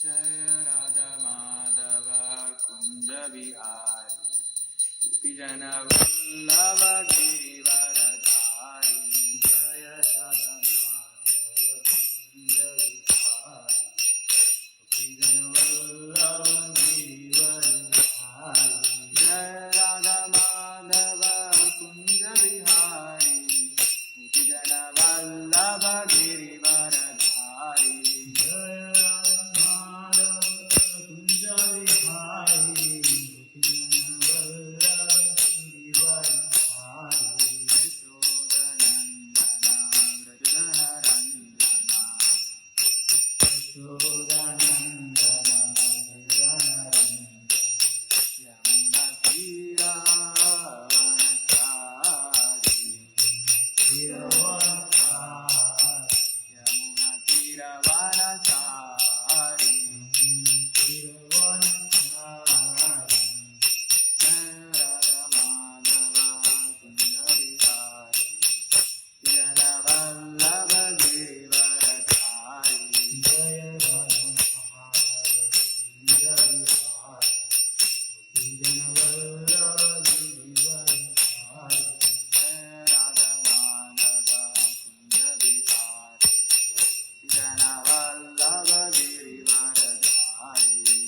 Jaya Radha Madhava Kunja Vihari Gopijana Vallabha Girivaradhari Jaya Radha Madhava Kunja Vihari Gopijana Vallabha Girivaradhari Jaya Radha Madhava Kunja Vihari Gopijana Vallabha Girivaradhari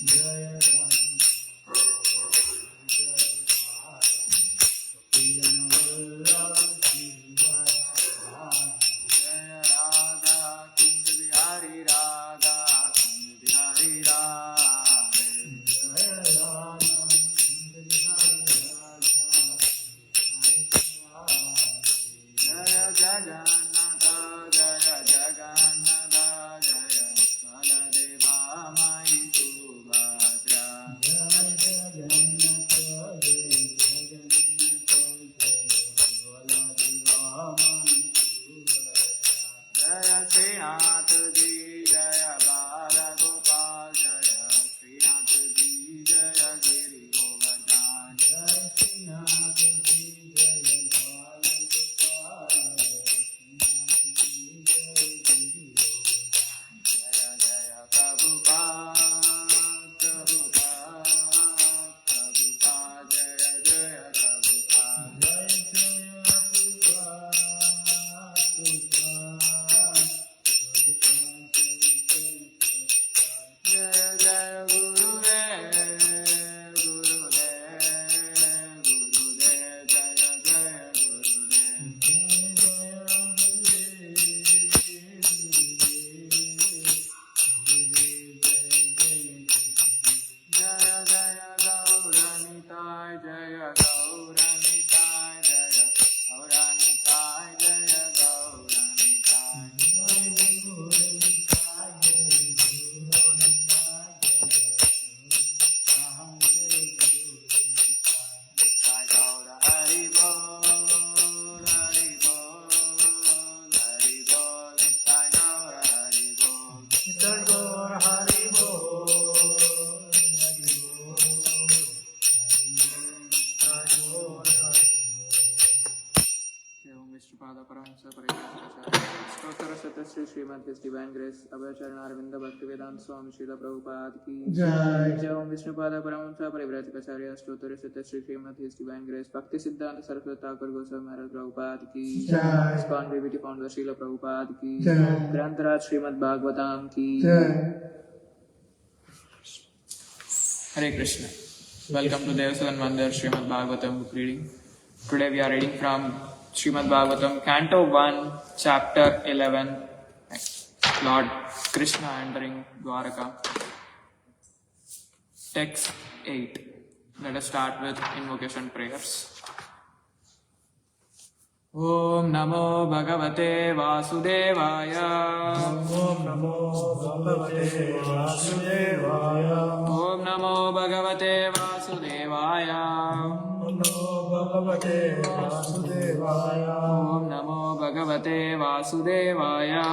Jaya Shrimad His Divine Grace, Abhacharana Arvinda Bhaktivedanta Swami Srila Prabhupada Ki Jai. Jai Om Vishnupada Paramahamsa Parivratikacharya Stotara Sutta Sri Shrimad His Divine Grace, Bhakti Siddhanta Saraswati Thakur Goswami Maharaj Prabhupada Ki Jai. ISKCON BBT Founder Srila Prabhupada Ki Jai. Grantaraj Shrimadbhagavatam Ki Jai. Hare Krishna. Welcome to Devasadan Mandir Shrimadbhagavatam book reading. Today we are reading from Shrimadbhagavatam, Canto 1, Chapter 11, Lord Krishna entering Dwaraka. Text 8. Let us start with invocation prayers. Om Namo Bhagavate Vasudevaya. Om Namo Bhagavate Vasudevaya. Om Namo Bhagavate Vasudevaya. Om Namo Bhagavate Vasudevaya. Om Namo Bhagavate Vasudevaya.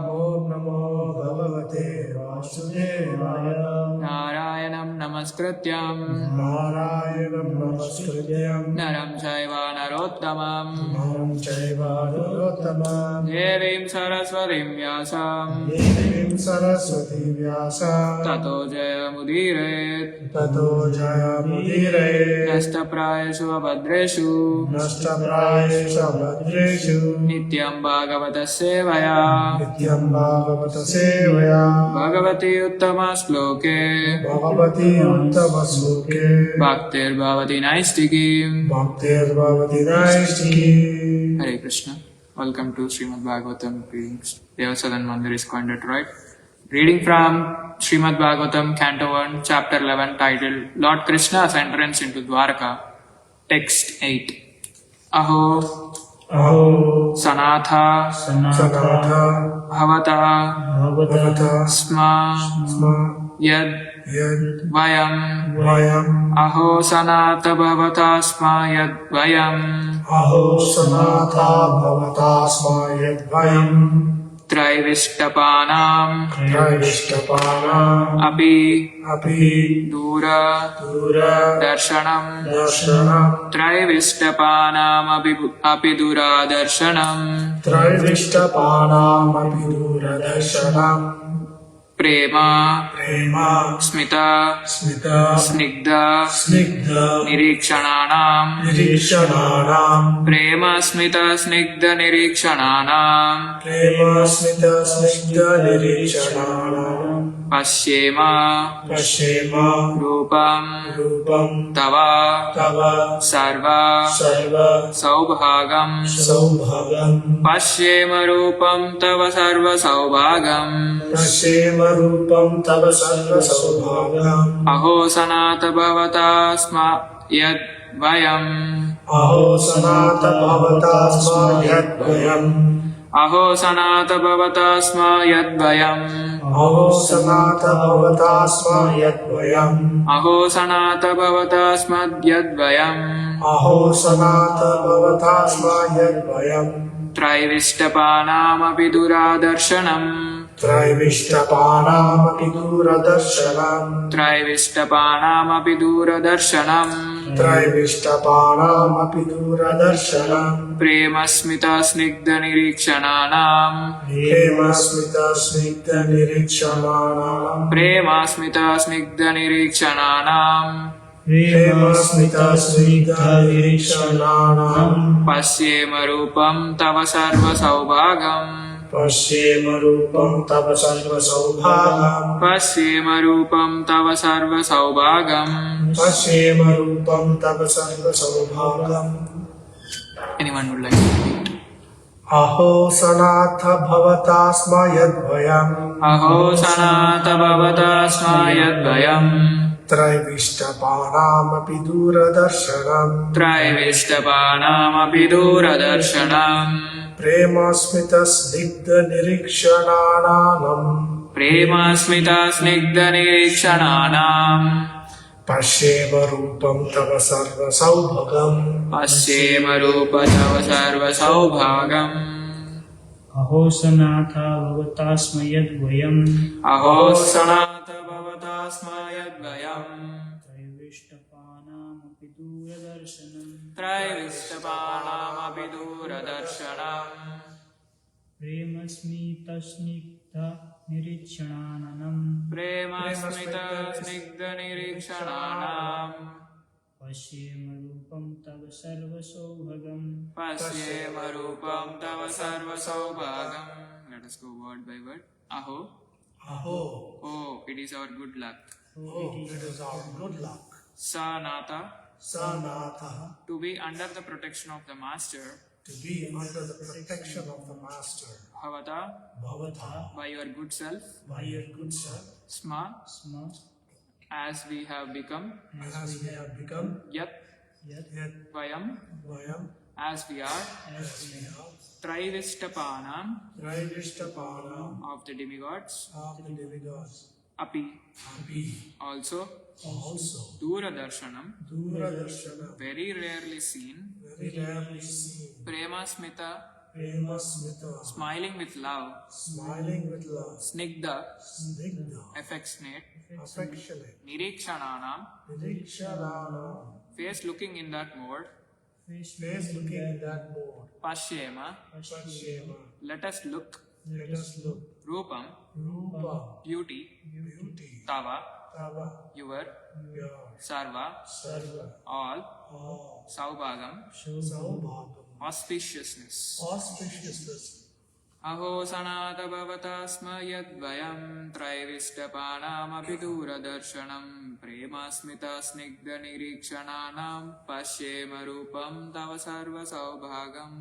Om Namo Bhagavate Vasudevaya. Narayanam नमस्कृत्यं नारायणं नमस्कृत्यं नरं चैव नरोत्तमं नरं चैव नरोत्तमं देवीं सरस्वतीं व्यासं देवीं सरस्वतीं व्यासं ततो जयमुदीरयेत् ततो जयमुदीरयेत् नष्टप्रायेषु अभद्रेषु नष्टप्रायेषु भद्रेषु नित्यं भागवतः सेवया नित्यं भागवत सेवया भगवति उत्तमश्लोके Bhagwati उत्तमश्लोके भक्तिर्भवति नैष्टिकीम् भक्तिर्भवति नैष्टिकी Hare Krishna. Welcome to Shrimadbhagavatam readings. Devasadan Mandir is conducted, right? Reading from Shrimadbhagavatam, Canto 1, Chapter 11, titled Lord Krishna's Entrance into Dwarka. Text 8. Aho Aho Sanatha Sanatha Bhavata Bhavata Sma Sma Yad Yad Vayam Vayam Aho Sanatha Bhavata Sma Yad Vayam Aho Sanatha Bhavata Sma Yad Vayam Traivishtapanam Traivishtapanam Api Api Dura Dura Darshanam Darshanam Traivishtapanam Api Dura Darshanam Traivishtapanam Api Dura Darshanam Prema Prema Smita Smita Snigdha Snigdha Nirikshananam Nirishananam Prema Smita Snigdha Nirikshananam Prema Smita Snigdha Nirishananam Pashyema Pashema Rupam Rupam Tava Tava Sarva Sarva Saubhagam Saubhagam Pashyema Rupam Tava Sarva Saubhagam Pashema Rupam Tava Sarva Saubhagam Aho Sanata Bhavata Sma Yad Vayam Aho Sanata Bhavata Sma Yad Vayam Aho Sanata Bhavata Sma Yad Vayam Aho Sanata Bhavata Sma Yad Vayam Aho Sanata Bhavata Sma Yad Vayam Aho Sanata Bhavata Sma Yad Vayam Traivishtapanam Api Dura Darshanam Traivishtapanam Api Dura Darshanam Traivishtapanam Api Dura Darshanam Traivishtapanam Api Dura Darshanam Prema Smita Snigdha Nirikshananam Prema Smita Snigdha Nirikshananam Prema Smita Snigdha Nirikshananam Prema Smita Snigdha Nirikshananam Pashyema Rupam Tava Sarva Saubhagam Pashyema Rupam Tava Sarva Saubhagam Pashyema Rupam Tava Sarva Saubhagam. Pashyema Rupam Tava Sarva Saubhagam Anyone would like to repeat? Aho Sanatha Bhavata Sma Yad Vayam Aho Sanata Bhavata Sma Yad Vayam Traivishtapanam Api Dura Darshanam Traivishtapanam Api Dura Darshanam Prema Smita Snigdha Nirikshananam Prema Smita Snigdha Nirikshananam Pashyema Rupam Tava Sarva Saubhagam Pashyema Rupa Tava Sarva Saubhagam Aho Sanatha Bhavata Sma Yad Vayam Aho Sanata Bhavata Sma Yad Vayam Traivishtapanam Api Dura Darshanam Traivishtapanam Api Dura Darshanam Prema Smita Snigdha Nirikshananam Prema Smita Snigdha Nirikshananam Pashyema Rupam Tava Sarva Saubhagam Pashyema Rupam Tava Sarva Saubhagam. Let us go word by word. Aho. Aho Oh, it is our good luck. Oh, it is our good luck. Sanata. Sanatha To be under the protection of the Master. to be under the protection of the Master. Bhavata. Bhavata By your good self. by your good self Sma. Sma As we have become. as we have become Yat. Yat yet Vayam. Vayam As we are. as we have Traivishtapanam. Traivishtapanam Of the demigods. of the demigods. Api. Api Also. also Dura Darshanam. Dura Darshana Very rarely seen. very rarely seen. Prema Smita Premasmita, smiling with love, smiling with love, snigdha, snigdha, affectionate, affectionate, nirikshananam, nirikshanana, face looking in that mode, face looking in that mode, pashyema, Pashema, let us look, let us look, rupam, Rupa, beauty, beauty, tava, Tava, your, your, sarva, Sarva, all, all, saubhagam, Saubhagam, auspiciousness. auspiciousness. अहो सनाथ भवता स्म यद्वयं त्रैविष्टपानामपि दूरदर्शनं प्रेमास्मितस्निग्धनिरीक्षणानां पश्येम रूपं तव सर्वसौभागम्.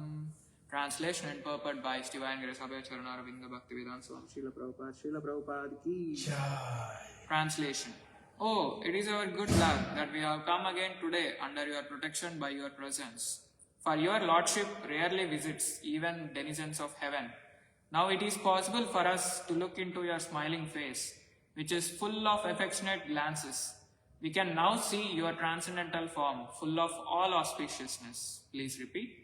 Translation and purport by His Divine Grace Abhay Charanaravinda Bhaktivedanta Swami Srila Prabhupada. Srila Prabhupada ki Jai. Translation. Oh, it is our good luck that we have come again today under your protection by your presence. For your Lordship rarely visits even denizens of heaven. Now it is possible for us to look into your smiling face, which is full of affectionate glances. We can now see your transcendental form, full of all auspiciousness. Please repeat.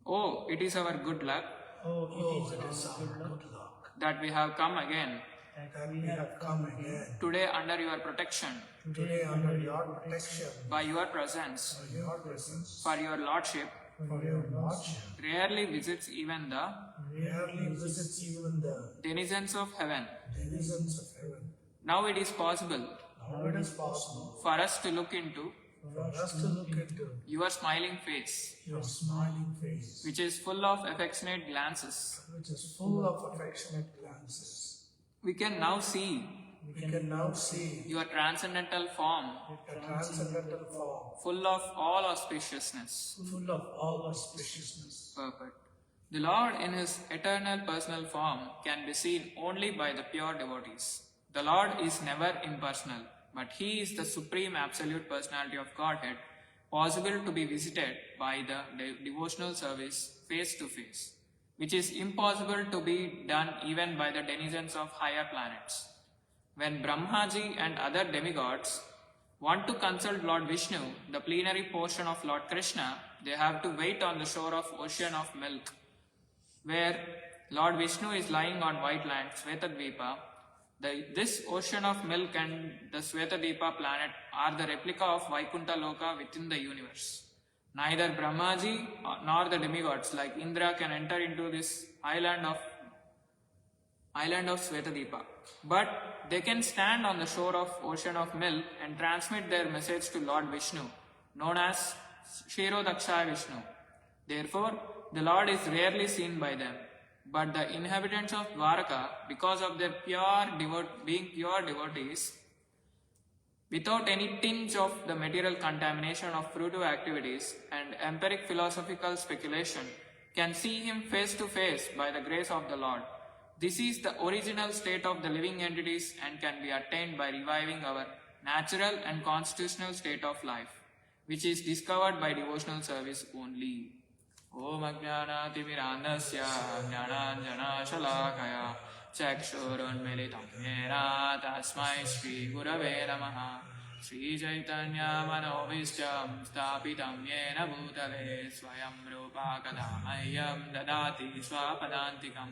Oh, it is our good luck Oh, it is our good luck that we have come again that we have come again today under your protection, today under your protection, by your presence. for your presence, For your Lordship for your Lordship, rarely visits even the rarely visits even the denizens of heaven. denizens of heaven. Now it is possible Now it is possible for us to look into for us to look into your smiling face, your smiling face, which is full of affectionate glances. which is full of affectionate glances. We can now see We can now see your transcendental form, a transcendental form, full of all auspiciousness. full of all auspiciousness. Perfect. The Lord in His eternal personal form can be seen only by the pure devotees. The Lord is never impersonal, but He is the supreme absolute personality of Godhead, possible to be visited by the devotional service face to face, which is impossible to be done even by the denizens of higher planets. When Brahmaji and other demigods want to consult Lord Vishnu, the plenary portion of Lord Krishna, they have to wait on the shore of ocean of milk, where Lord Vishnu is lying on white land, Svetadvipa. This ocean of milk and the Svetadvipa planet are the replica of Vaikuntha Loka within the universe. Neither Brahmaji nor the demigods like Indra can enter into this island of Svetadvipa. But they can stand on the shore of ocean of milk and transmit their message to Lord Vishnu, known as Kshirodakshaya Vishnu. Therefore, the Lord is rarely seen by them. But the inhabitants of Dwaraka, because of their being pure devotees, without any tinge of the material contamination of fruitive activities and empiric philosophical speculation, can see Him face to face by the grace of the Lord. This is the original state of the living entities and can be attained by reviving our natural and constitutional state of life, which is discovered by devotional service only. Om Ajnanatimirandasya Jnananjanashalakaya Chakshurunmilitam Yena Tasmai Shri Gurave Namaha. Shri Chaitanya Manovishyam Stapitam Yena Bhutale Swayam Rupa Kadamayyam Dadati Swapadantikam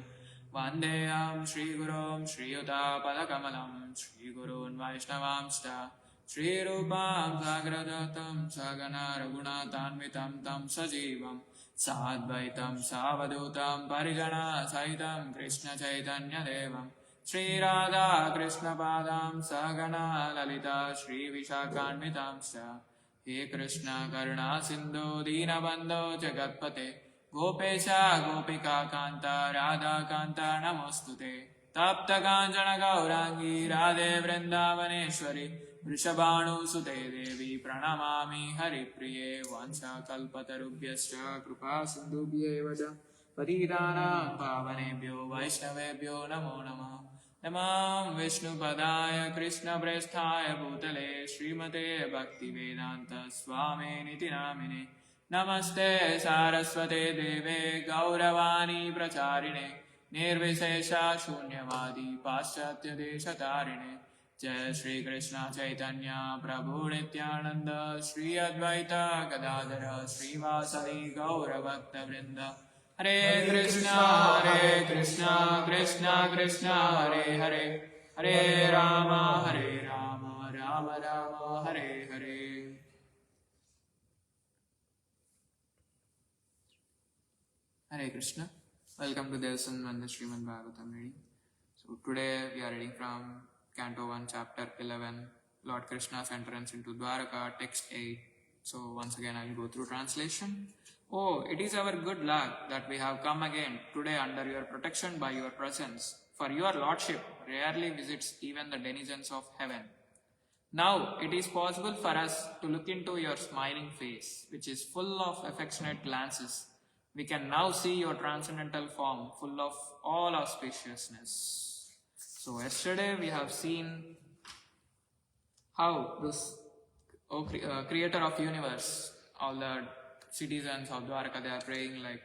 Vandeyam Shri Gurum Shri Yuta Padakamalam Shri Gurun Vaishnavamsta Shri Rupam Sagradatam Sagana Raghunatanvitam Tam Sajivam Sadvaitam Savadutam Parijana Saitam Krishna Chaitanya Devam Shri Radha Krishna Padam Sagana Lalita Shri Vishakanvitam He Krishna Karuna Sindhu Dinabandho Jagatpate Gopesha Gopika Kanta Radha Kanta Namostute Tapta Kanchana Gaurangi Radhe Vrindavaneshwari Vrishabhanu Sute Devi Pranamami Hari Priye Vansha Kalpatarubhyascha Krupa Sindhubhyev Cha Patitanam Pavanebhyo Vaishnavebhyo Namo Namah. Namam Vishnu Padaya Krishna Prasthaya Bhutale Srimate Bhaktivedanta Swami Niti Namine Namaste Saraswate Deve Gauravani Pracharine Nirvishesha Shunyavadi Paschatya Deshatarine Jai Shri Krishna Chaitanya Prabhu Nityananda Shri Advaita Gadadhara Shri Vasadi Gaura Bhakta Vrinda Hare Krishna, Krishna Krishna, Hare Hare, Hare Rama, Rama Rama, Hare Hare. Hare Krishna. Welcome to the lesson on the Shrimadbhagavatam reading. So today we are reading from Canto 1, Chapter 11, Lord Krishna's entrance into Dwaraka, text 8. So once again I will go through translation. Oh, it is our good luck that we have come again today under your protection by your presence, for your lordship rarely visits even the denizens of heaven. Now it is possible for us to look into your smiling face, which is full of affectionate glances. We can now see your transcendental form, full of all auspiciousness. So yesterday we have seen how this creator of universe, all the citizens of Dwaraka, they are praying like,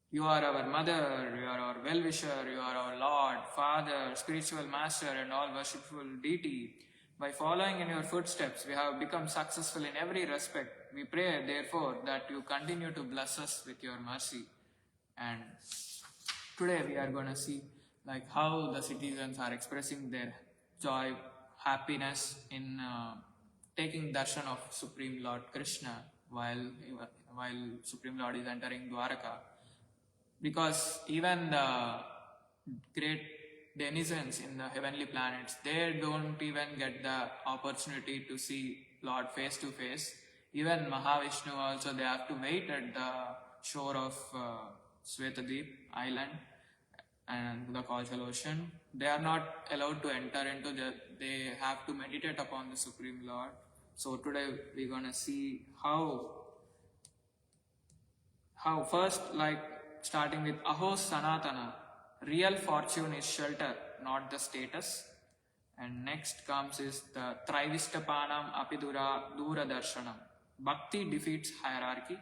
you are our mother, you are our well-wisher, you are our Lord, Father, spiritual master and all worshipful deity. By following in your footsteps, we have become successful in every respect. We pray, therefore, that you continue to bless us with your mercy. And today we are going to see like how the citizens are expressing their joy, happiness in taking darshan of Supreme Lord Krishna while Supreme Lord is entering Dwaraka. Because even the great denizens in the heavenly planets, they don't even get the opportunity to see Lord face to face. Even Mahavishnu also, they have to wait at the shore of Svetadip island and the causal ocean. They are not allowed to enter into they have to meditate upon the Supreme Lord. So today we're gonna see how first, like starting with Aho Sanatana, real fortune is shelter, not the status. And next comes is the Trivistapanam Apidura Dura Darshanam. Bhakti defeats hierarchy.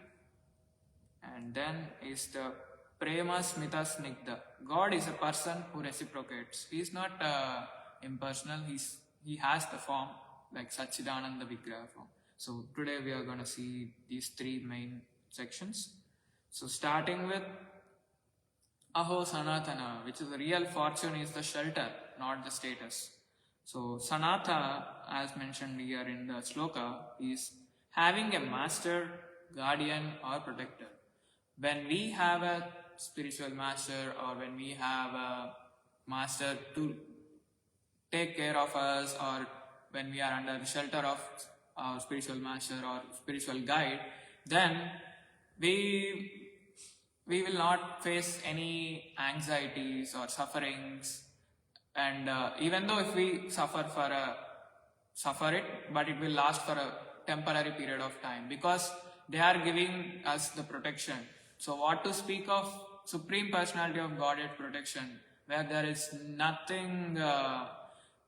And then is the Prema Smita Snigdha. God is a person who reciprocates. He is not impersonal. He has the form like Satchidananda Vigraha form. So today we are going to see these three main sections. So starting with Aho Sanatana, which is the real fortune is the shelter, not the status. So Sanatha, as mentioned here in the sloka, is having a master, guardian or protector. When we have a spiritual master or when we have a master to take care of us, or when we are under the shelter of our spiritual master or spiritual guide, then we will not face any anxieties or sufferings. And even though if we suffer it, but it will last for a temporary period of time, because they are giving us the protection. So what to speak of Supreme Personality of Godhead protection, where there is nothing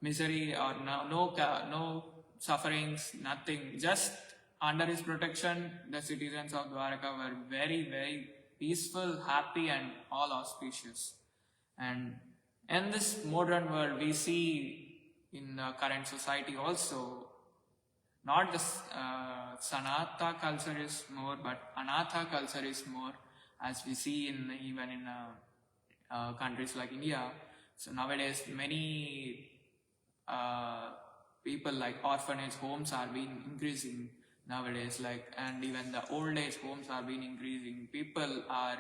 misery or no sufferings, nothing. Just under his protection, the citizens of Dwaraka were very, very peaceful, happy and all auspicious. And in this modern world, we see in the current society also, not the Sanatha culture is more, but Anatha culture is more, as we see even in countries like India. So nowadays, many people like orphanage homes are being increasing nowadays, and even the old age homes are being increasing. People are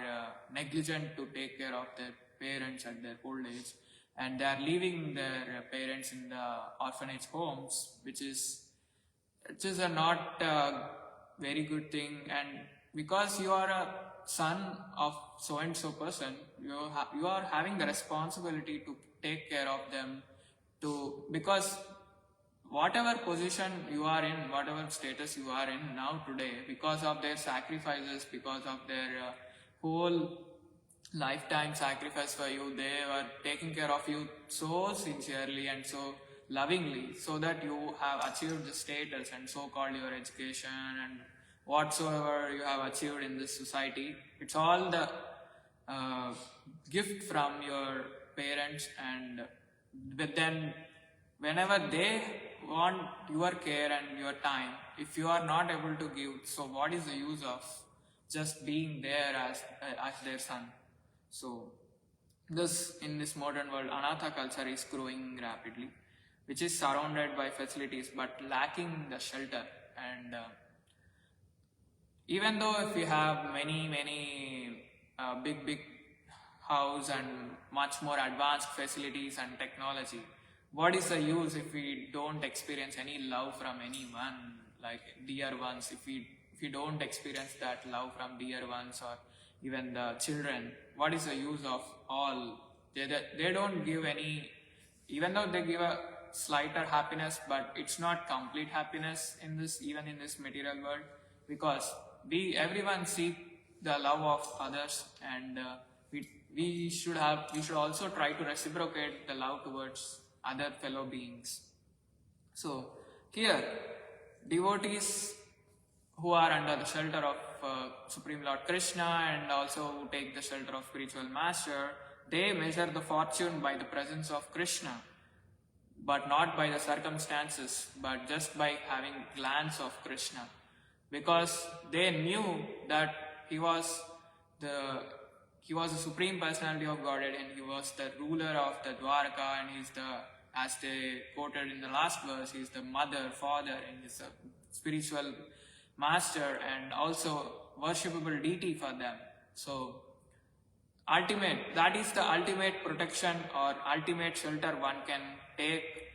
negligent to take care of their parents at their old age, and they are leaving their parents in the orphanage homes, which is a not very good thing. And because you are a son of so and so person, you are having the responsibility to take care of them, because whatever position you are in, whatever status you are in now today, because of their sacrifices, because of their whole lifetime sacrifice for you, they were taking care of you so sincerely and so lovingly, so that you have achieved the status and so-called your education and whatsoever you have achieved in this society. It's all the gift from your parents. But then whenever they want your care and your time, if you are not able to give, so what is the use of just being there as their son. So in this modern world, Anatha culture is growing rapidly, which is surrounded by facilities but lacking the shelter. And even though if we have many big house and much more advanced facilities and technology, what is the use if we don't experience any love from anyone, like dear ones? If we don't experience that love from dear ones or even the children, what is the use of all? They don't give any, even though they give a slighter happiness, but it's not complete happiness even in this material world, because everyone seek the love of others, and we should also try to reciprocate the love towards other fellow beings. So here, devotees who are under the shelter of Supreme Lord Krishna and also who take the shelter of spiritual master, they measure the fortune by the presence of Krishna, but not by the circumstances, but just by having glance of Krishna, because they knew that he was the Supreme Personality of Godhead, and he was the ruler of the Dwarka, and he's as they quoted in the last verse, he's the mother, father, and he's a spiritual master and also worshipable deity for them. So that is the ultimate protection or ultimate shelter one can take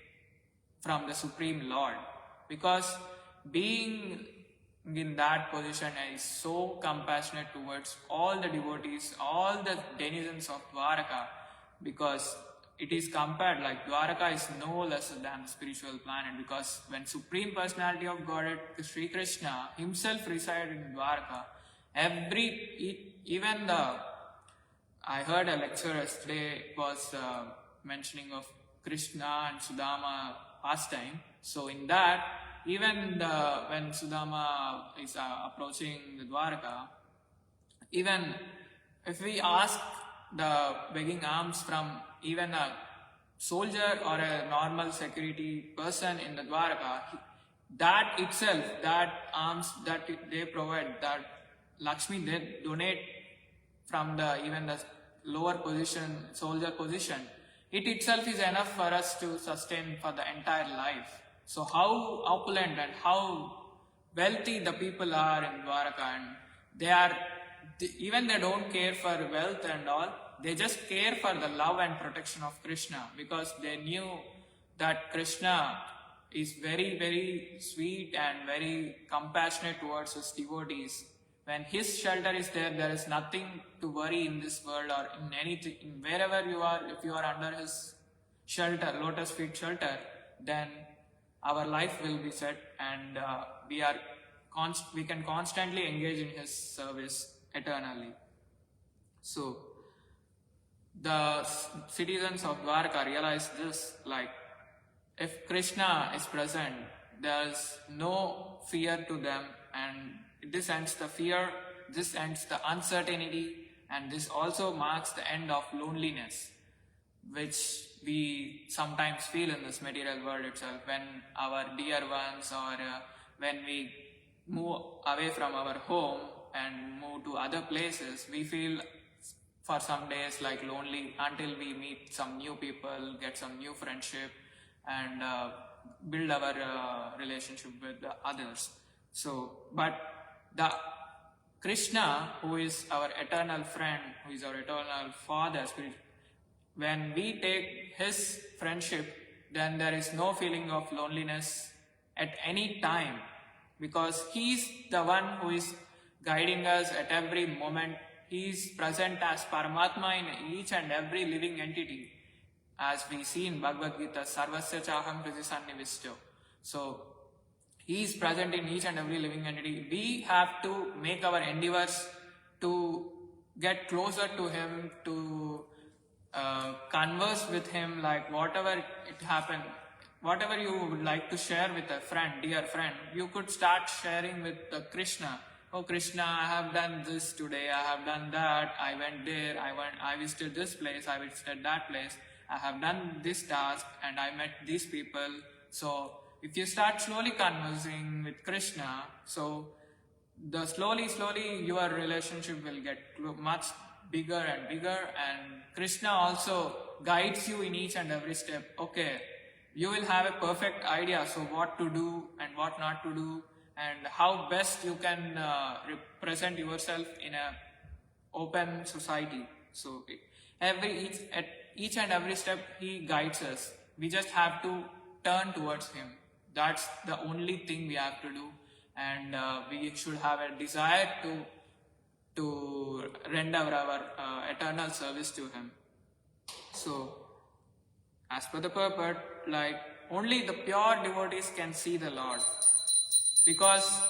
from the Supreme Lord, because being in that position is so compassionate towards all the devotees, all the denizens of Dwaraka, because it is compared like Dwaraka is no less than the spiritual planet, because when Supreme Personality of Godhead, Sri Krishna himself resided in Dwaraka, I heard a lecture yesterday was mentioning of Krishna and Sudama pastime. So in that, even when Sudama is approaching the Dwaraka, even if we ask the begging alms from even a soldier or a normal security person in the Dwaraka, that itself, that alms that they provide, that Lakshmi they donate from even the lower position, soldier position, it itself is enough for us to sustain for the entire life. So how opulent and how wealthy the people are in Dwaraka, and they don't care for wealth and all, they just care for the love and protection of Krishna, because they knew that Krishna is very, very sweet and very compassionate towards his devotees. When his shelter is there, there is nothing to worry in this world or in anything. Wherever you are, if you are under his shelter, lotus feet shelter, then our life will be set, and we can constantly engage in his service eternally. So the citizens of Dwarka realize this, like if Krishna is present, there is no fear to them, and this ends the fear, this ends the uncertainty, and this also marks the end of loneliness, which we sometimes feel in this material world itself. When our dear ones or when we move away from our home and move to other places, we feel for some days like lonely until we meet some new people, get some new friendship, and build our relationship with the others. So, but the Krishna, who is our eternal friend, who is our eternal father, when we take his friendship, then there is no feeling of loneliness at any time, because he is the one who is guiding us at every moment. He is present as Paramatma in each and every living entity, as we see in Bhagavad Gita, Sarvasya Chaham Kriti Sannivishto. So he is present in each and every living entity. We have to make our endeavors to get closer to him, to converse with him, like whatever it happened, whatever you would like to share with a friend, dear friend, you could start sharing with Krishna. Oh Krishna, I have done this today, I have done that, I went there, I visited this place, I visited that place, I have done this task and I met these people. So if you start slowly conversing with Krishna, so slowly your relationship will get much bigger and bigger, and Krishna also guides you in each and every step. Okay, you will have a perfect idea, so what to do and what not to do, and how best you can represent yourself in a open society. So at each and every step he guides us. We just have to turn towards him. That's the only thing we have to do, and we should have a desire to render our eternal service to him. So, as per the purport, like only the pure devotees can see the Lord, because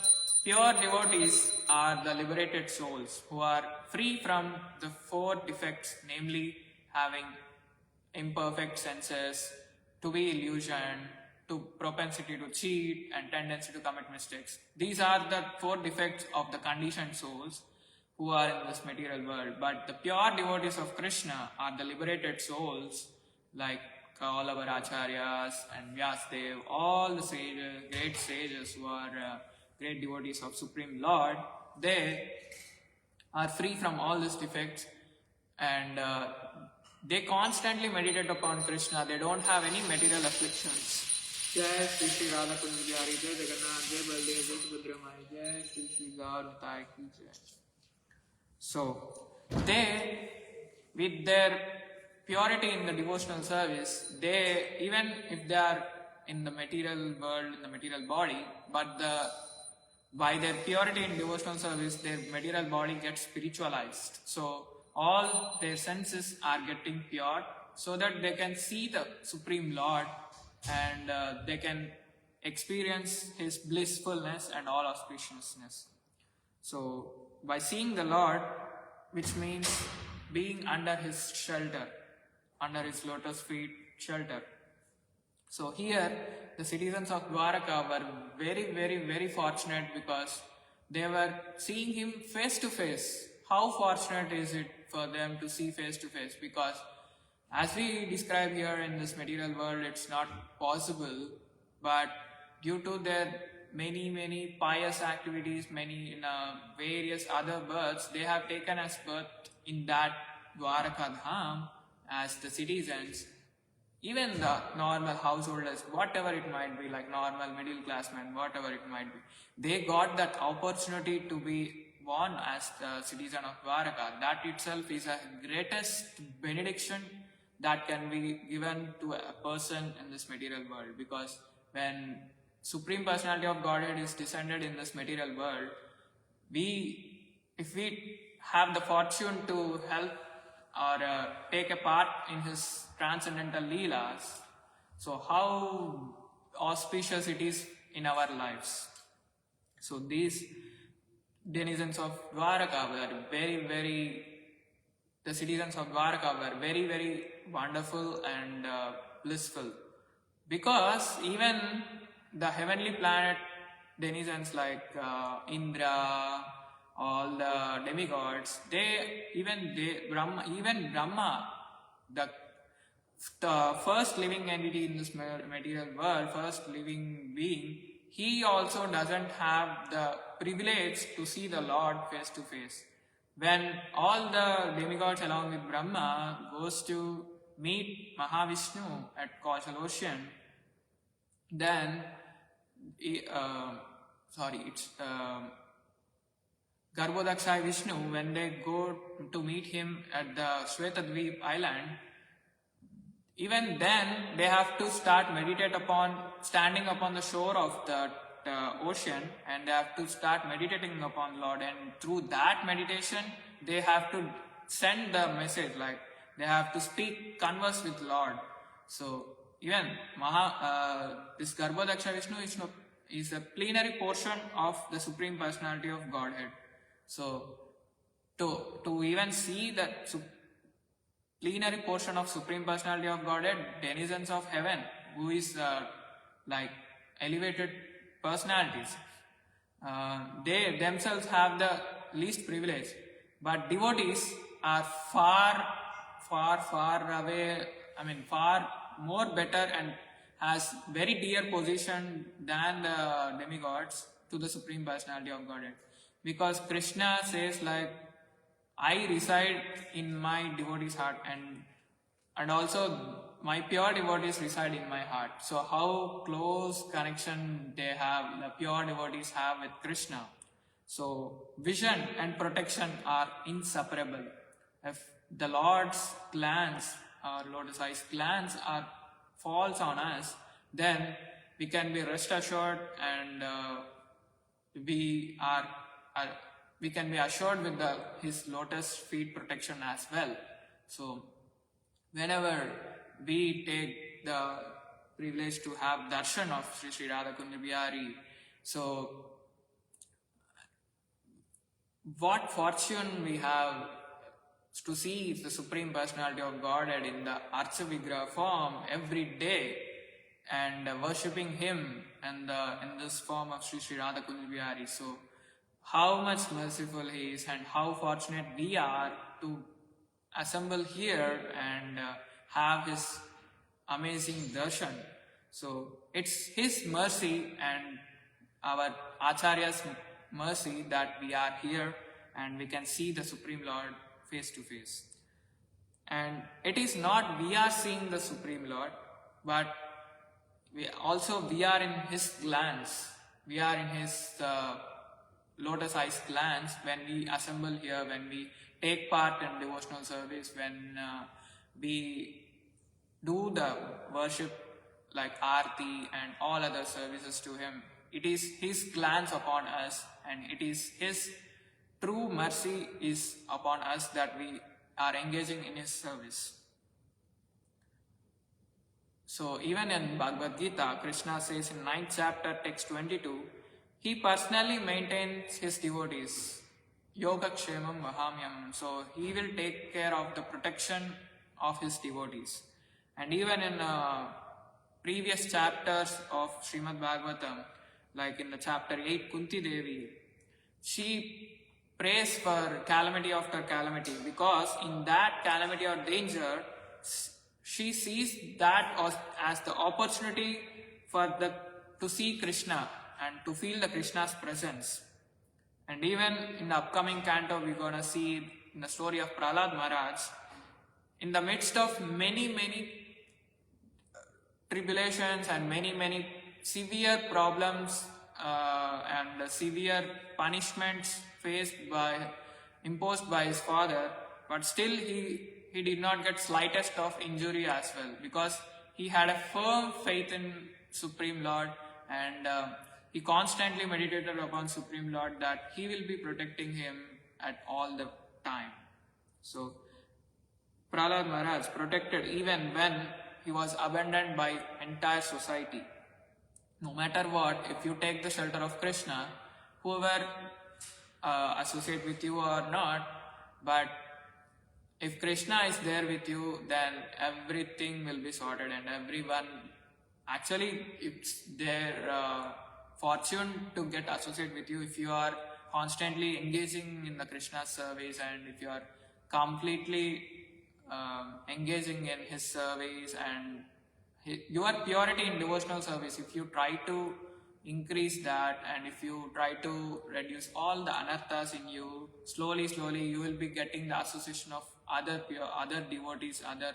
pure devotees are the liberated souls who are free from the 4 defects, namely having imperfect senses, to be illusion, to propensity to cheat, and tendency to commit mistakes. These are the 4 defects of the conditioned souls who are in this material world. But the pure devotees of Krishna are the liberated souls, like all our acharyas and Vyasdev, all the sages, great sages who are great devotees of Supreme Lord. They are free from all these defects, and they constantly meditate upon Krishna. They don't have any material afflictions. Jai Shri Shri Radha Kund Vihari, Jai Jagannath, Jai Baldev, Jai Subhadra Mai, Jai Shri Shri Gaur Nitai Ki Jai. So, they, with their purity in the devotional service, they, even if they are in the material world, in the material body, but by their purity in devotional service, their material body gets spiritualized. So, all their senses are getting pure, so that they can see the Supreme Lord, and they can experience His blissfulness and all auspiciousness. So, by seeing the Lord, which means being under His shelter, under His lotus feet shelter. So here, the citizens of Dwaraka were very, very, very fortunate, because they were seeing Him face to face. How fortunate is it for them to see face to face? Because as we describe here in this material world, it's not possible, but due to their many pious activities, many various other births, they have taken as birth in that Dwaraka Dham as the citizens. Even the normal householders, whatever it might be, like normal middle class men, whatever it might be, they got that opportunity to be born as the citizen of Dwaraka. That itself is a greatest benediction that can be given to a person in this material world, because when Supreme Personality of Godhead is descended in this material world, if we have the fortune to help or take a part in His transcendental leelas, so how auspicious it is in our lives. So these denizens of Dwaraka were the citizens of Dwaraka were very, very wonderful and blissful, because even the heavenly planet denizens like Indra, all the demigods, Brahma, the first living entity in this material world, first living being, he also doesn't have the privilege to see the Lord face to face. When all the demigods along with Brahma goes to meet Mahavishnu at Kaushal Ocean, then Garbhodakshai Vishnu, when they go to meet him at the Shvetadvip island, even then they have to start standing upon the shore of the ocean, and they have to start meditating upon Lord, and through that meditation they have to send the message, like they have to converse with Lord. So even this Garbhodaksha Vishnu is a plenary portion of the Supreme Personality of Godhead. So to even see that plenary portion of Supreme Personality of Godhead, denizens of heaven, who is like elevated personalities, they themselves have the least privilege, but devotees are far away, far more better and has very dear position than the demigods to the Supreme Personality of Godhead. because Krishna says like, I reside in my devotee's heart, and also my pure devotees reside in my heart. So how close connection they have, the pure devotees have with Krishna. So vision and protection are inseparable. If the Lord's glance or Lotus eyes glance falls on us, then we can be rest assured, and we can be assured with his lotus feet protection as well. So whenever we take the privilege to have darshan of Sri Radha Kunja Bihari, so what fortune we have to see the Supreme Personality of Godhead in the Archa Vigraha form every day, and worshipping him in this form of Sri Radha Kunja Bihari. So how much merciful he is, and how fortunate we are to assemble here and have his amazing darshan. So it's his mercy and our Acharya's mercy that we are here and we can see the Supreme Lord face to face. And it is not we are seeing the Supreme Lord, but we are in his glance. We are in his lotus eyes glance when we assemble here, when we take part in devotional service, when we do the worship like Aarti and all other services to him. It is his glance upon us, and it is his true mercy is upon us that we are engaging in his service. So even in Bhagavad Gita, Krishna says in 9th chapter, text 22, he personally maintains his devotees. Yoga Kshemam Vahamyam. So he will take care of the protection of his devotees. And even in previous chapters of Shrimadbhagavatam, like in the chapter 8, Kunti Devi, she prays for calamity after calamity, because in that calamity or danger, she sees that as the opportunity to see Krishna and to feel the Krishna's presence. And even in the upcoming canto, we're going to see in the story of Prahlad Maharaj, in the midst of many tribulations and many severe problems and severe punishments imposed by his father, but still he did not get slightest of injury as well, because he had a firm faith in Supreme Lord, and he constantly meditated upon Supreme Lord that he will be protecting him at all the time. So Prahlad Maharaj protected even when he was abandoned by entire society. No matter what, if you take the shelter of Krishna, whoever associate with you or not, but if Krishna is there with you, then everything will be sorted, and everyone, actually it's their fortune to get associated with you if you are constantly engaging in the Krishna service, and if you are completely engaging in his service and your purity in devotional service. If you try to increase that, and if you try to reduce all the anarthas in you, slowly you will be getting the association of other devotees, other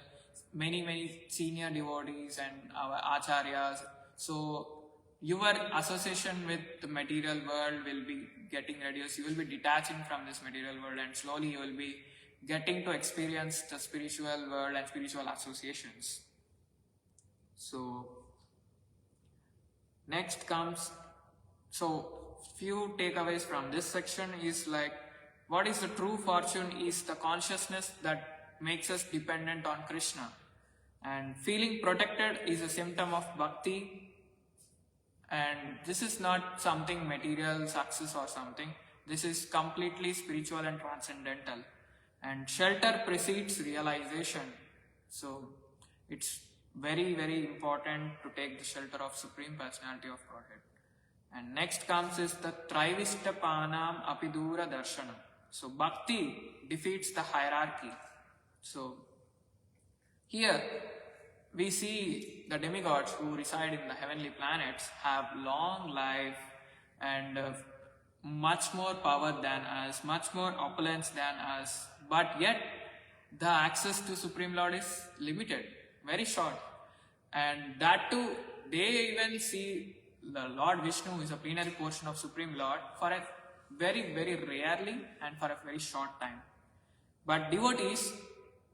many senior devotees and our acharyas. So your association with the material world will be getting reduced. You will be detaching from this material world, and slowly you will be getting to experience the spiritual world and spiritual associations. So next comes, so few takeaways from this section is like, what is the true fortune is the consciousness that makes us dependent on Krishna, and feeling protected is a symptom of bhakti. And this is not something material success or something. This is completely spiritual and transcendental. And shelter precedes realization. So it's very important to take the shelter of Supreme Personality of Godhead. And next comes is the Trivishtapanam Apidura Darshanam. So bhakti defeats the hierarchy. So here we see the demigods who reside in the heavenly planets have long life and much more power than us, much more opulence than us, but yet the access to Supreme Lord is limited, very short. And that too, they even see the Lord Vishnu is a plenary portion of Supreme Lord for a very, very rarely and for a very short time. But devotees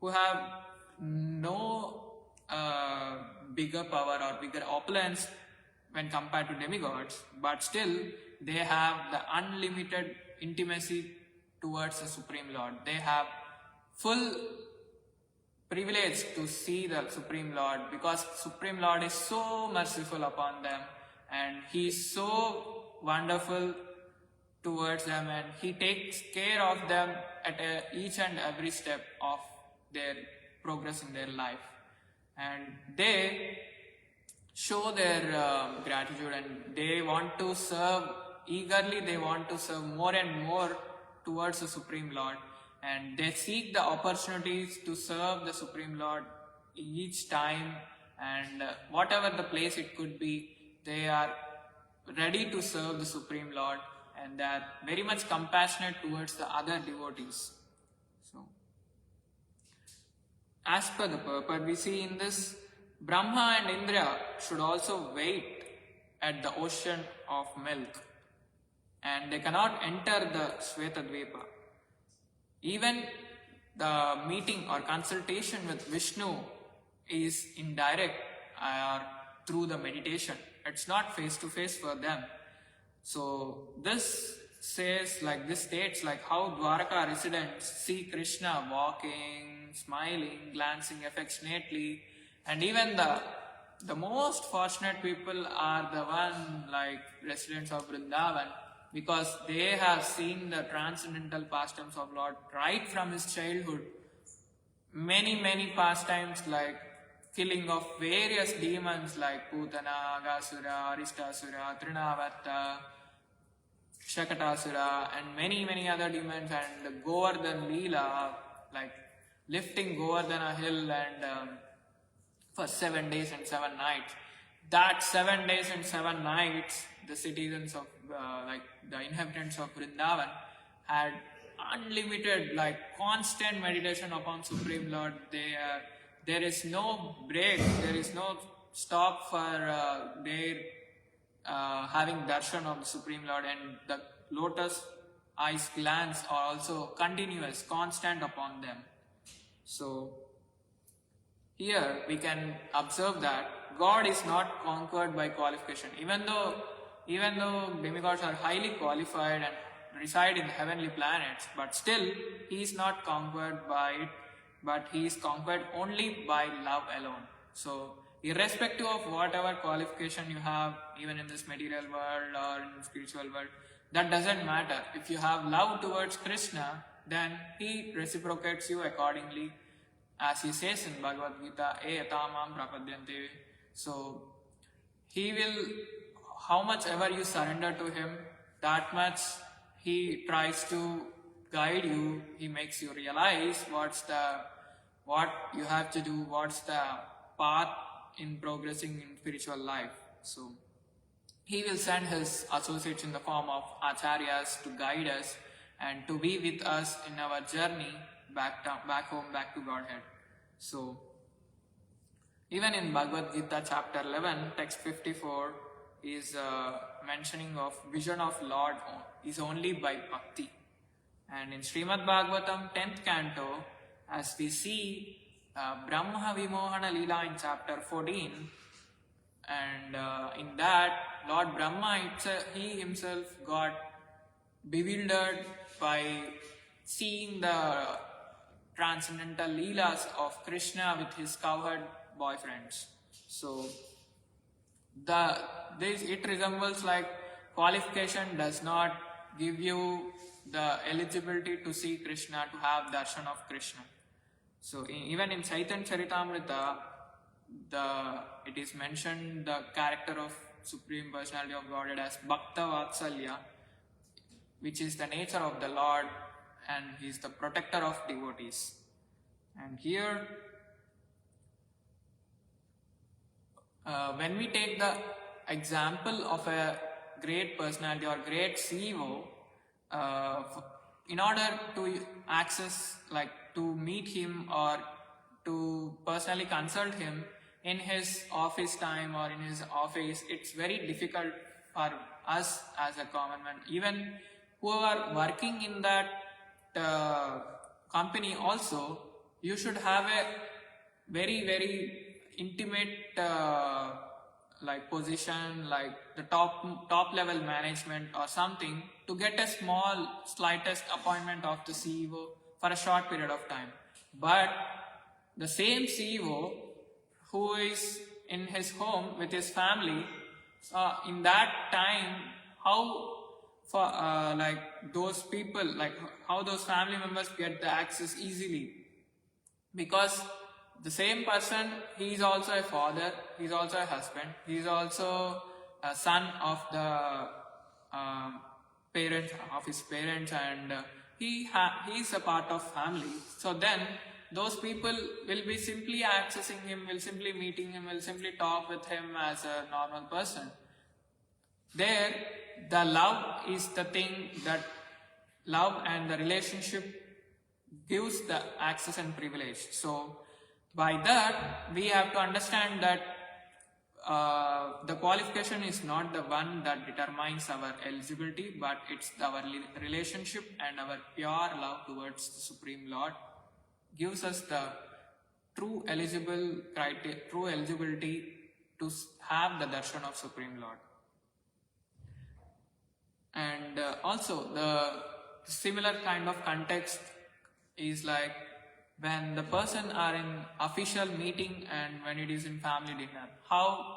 who have no bigger power or bigger opulence when compared to demigods, but still they have the unlimited intimacy towards the Supreme Lord. They have full privilege to see the Supreme Lord because Supreme Lord is so merciful upon them and He is so wonderful towards them and He takes care of them at each and every step of their progress in their life. And they show their gratitude and they want to serve eagerly, they want to serve more and more towards the Supreme Lord. And they seek the opportunities to serve the Supreme Lord each time and whatever the place it could be, they are ready to serve the Supreme Lord and they are very much compassionate towards the other devotees. So, as per the purport, we see in this, Brahma and Indra should also wait at the ocean of milk and they cannot enter the Shvetadvipa. Even the meeting or consultation with Vishnu is indirect or through the meditation. It's not face to face for them. So this says like this states like how Dwaraka residents see Krishna walking, smiling, glancing affectionately, and even the most fortunate people are the one like residents of Vrindavan, because they have seen the transcendental pastimes of Lord right from his childhood. Many pastimes like killing of various demons like Putana, Agasura, Aristasura, Trinavatta, Shakatasura and many other demons, and Govardhan Leela, like lifting Govardhana hill and for 7 days and 7 nights. That 7 days and 7 nights, the citizens of like the inhabitants of Vrindavan had unlimited, like constant meditation upon Supreme Lord. There is no break, there is no stop for their having darshan of the Supreme Lord, and the lotus eyes glance are also continuous, constant upon them. So here we can observe that God is not conquered by qualification. Even though demigods are highly qualified and reside in the heavenly planets, but still He is not conquered by it, but He is conquered only by love alone. So irrespective of whatever qualification you have, even in this material world or in the spiritual world, that doesn't matter. If you have love towards Krishna, then He reciprocates you accordingly. As He says in Bhagavad Gita, E yatamam prapadyante. So He will, how much ever you surrender to Him, that much He tries to guide you. He makes you realize what you have to do, what's the path in progressing in spiritual life. So He will send His associates in the form of acharyas to guide us and to be with us in our journey back home, back to Godhead. So even in Bhagavad Gita chapter 11, text 54 is mentioning of vision of Lord is only by bhakti. And in Shrimadbhagavatam 10th canto, as we see Brahma Vimohana Leela in chapter 14, and in that Lord Brahma, He himself got bewildered by seeing the transcendental Leelas of Krishna with his cowherd boyfriends. So it resembles like qualification does not give you the eligibility to see Krishna, to have darshan of Krishna. So even in Chaitanya Charitamrita, it is mentioned the character of Supreme Personality of Godhead as Bhakta Vatsalya, which is the nature of the Lord, and He is the protector of devotees. And here, when we take the example of a great personality or great CEO, in order to access, like to meet him or to personally consult him in his office time or in his office, it's very difficult for us as a common man. Even who are working in that company also, you should have a very, very intimate like position, like the top level management or something, to get a small slightest appointment of the CEO for a short period of time. But the same CEO who is in his home with his family, in that time, how for like those people, like how those family members get the access easily? Because the same person, he is also a father, he is also a husband, he is also a son of the parents, of his parents, and he is a part of family. So then those people will be simply accessing him, will simply meeting him, will simply talk with him as a normal person. There, the love is the thing that love and the relationship gives the access and privilege. So by that, we have to understand that the qualification is not the one that determines our eligibility, but it's our relationship and our pure love towards the Supreme Lord gives us the true eligibility to have the darshan of Supreme Lord. And also the similar kind of context is like when the person are in official meeting and when it is in family dinner, how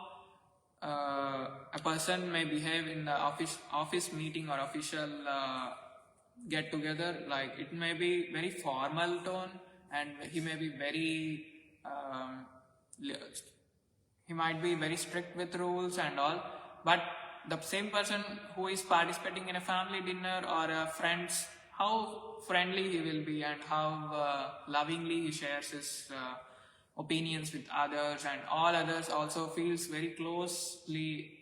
a person may behave in the office meeting or official get together. Like it may be very formal tone, and he may be very he might be very strict with rules and all, but the same person who is participating in a family dinner or a friends, how friendly he will be and how lovingly he shares his opinions with others, and all others also feels very closely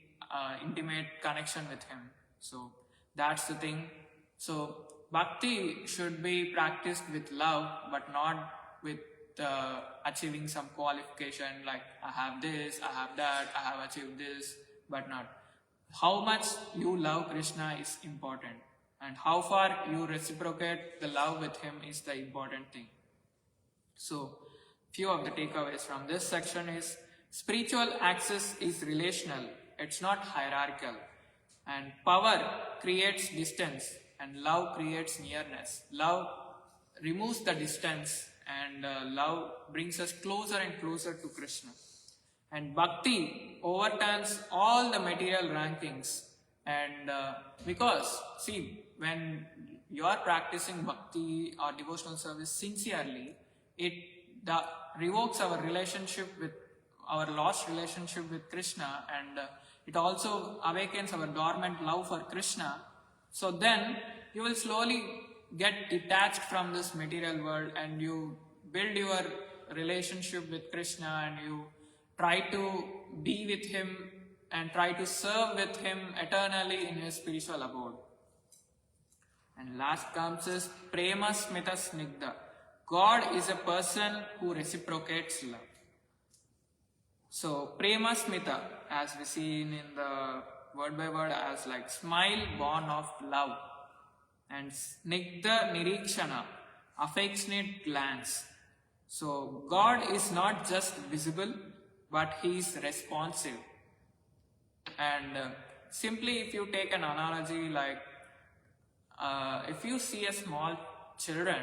intimate connection with him. So that's the thing. So bhakti should be practiced with love, but not with achieving some qualification like I have this, I have that, I have achieved this, but not. How much you love Krishna is important, and how far you reciprocate the love with him is the important thing. So few of the takeaways from this section is spiritual access is relational, it's not hierarchical, and power creates distance and love creates nearness. Love removes the distance and love brings us closer and closer to Krishna. And bhakti overturns all the material rankings. And because, see, when you are practicing bhakti or devotional service sincerely, it revokes our relationship with, our lost relationship with Krishna, and it also awakens our dormant love for Krishna. So then you will slowly get detached from this material world and you build your relationship with Krishna, and you try to be with him and try to serve with him eternally in his spiritual abode. And last comes is prema smita snigdha. God is a person who reciprocates love. So prema smita, as we see in the word by word, as like smile born of love, and snigdha nirikshana, affectionate glance. So God is not just visible, but he is responsive. And simply if you take an analogy, like if you see a small children,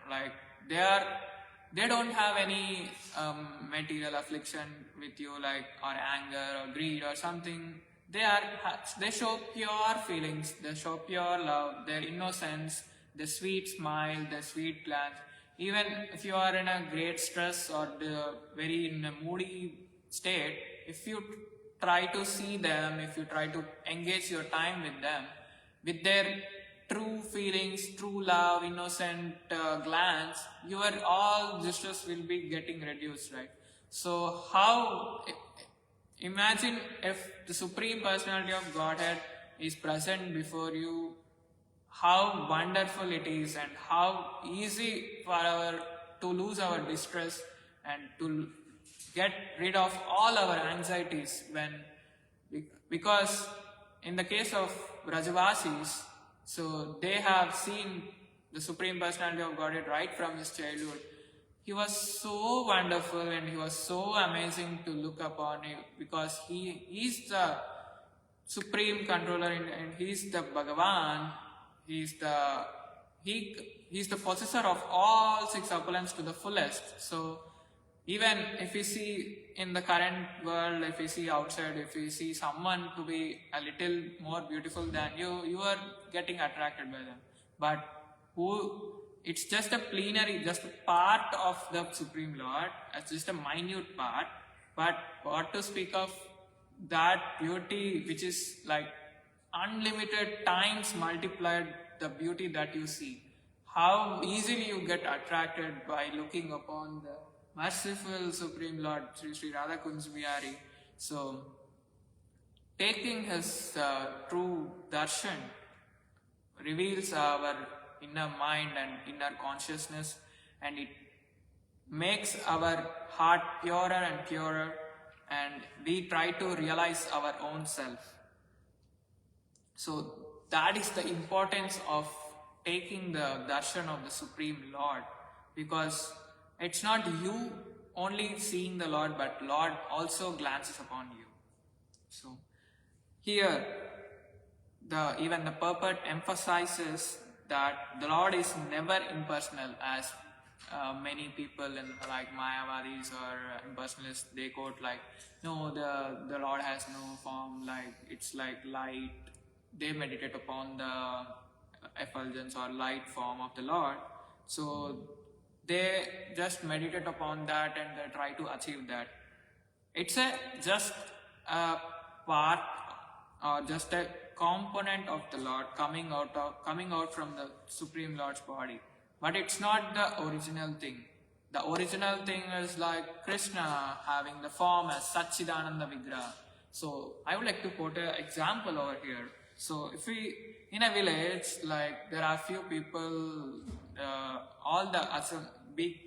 like they don't have any material affliction with you, like or anger or greed or something. They show pure feelings, they show pure love, their innocence, the sweet smile, the sweet glance. Even if you are in a great stress or very in a moody state, if you try to see them, if you try to engage your time with them, with their true feelings, true love, innocent glance, your all distress will be getting reduced, right? So imagine if the Supreme Personality of Godhead is present before you how wonderful it is and how easy to lose our distress and to get rid of all our anxieties because in the case of Brajavasis, so they have seen the Supreme Personality of Godhead right from his childhood. He was so wonderful and he was so amazing to look upon because he is the Supreme Controller and he is the Bhagavan. He is the possessor of all six opulence to the fullest. So even if we see in the current world, if we see outside, if we see someone to be a little more beautiful than you, you are getting attracted by them. But it's just a plenary, just a part of the Supreme Lord, it's just a minute part. But what to speak of that beauty which is like unlimited times multiplied the beauty that you see. How easily you get attracted by looking upon the merciful Supreme Lord Sri Radha Kunj Bihari. So, taking his true darshan reveals our inner mind and inner consciousness, and it makes our heart purer and purer, and we try to realize our own self. So, that is the importance of taking the darshan of the Supreme Lord, because it's not you only seeing the Lord, but Lord also glances upon you. So here, even the purport emphasizes that the Lord is never impersonal, as many people like Mayavadis or impersonalists, they quote like, no, the Lord has no form, like it's like light. They meditate upon the effulgence or light form of the Lord. So they just meditate upon that and they try to achieve that. It's just a part or just a component of the Lord coming out from the Supreme Lord's body. But it's not the original thing. The original thing is like Krishna having the form as Satchidananda Vigraha. So I would like to quote an example over here. So if in a village, like there are few people, all the big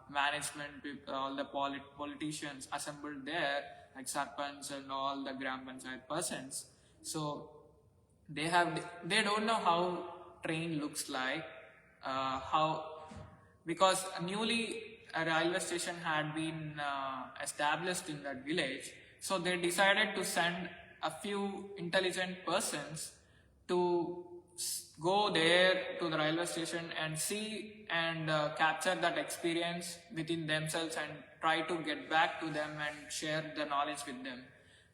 management people, all the politicians assembled there, like Sarpanch and all the Gram Panchayat persons. So they don't know how train looks like, because newly a railway station had been established in that village. So they decided to send a few intelligent persons to go there to the railway station and see and capture that experience within themselves and try to get back to them and share the knowledge with them.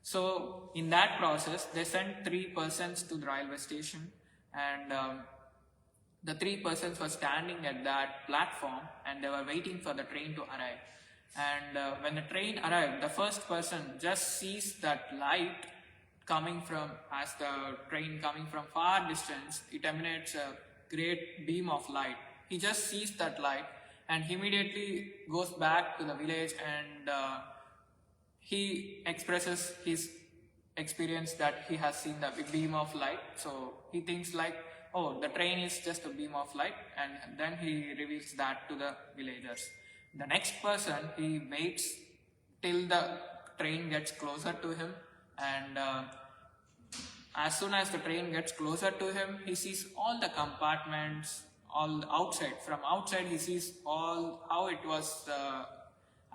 So in that process, they sent 3 persons to the railway station, and the 3 persons were standing at that platform and they were waiting for the train to arrive. And when the train arrived, the first person just sees that light as the train coming from far distance, it emanates a great beam of light. He just sees that light and immediately goes back to the village and he expresses his experience that he has seen the beam of light. So he thinks like, oh, the train is just a beam of light, and then he reveals that to the villagers. The next person, he waits till the train gets closer to him, and as soon as the train gets closer to him, he sees all the compartments, all outside. From outside, he sees all how it was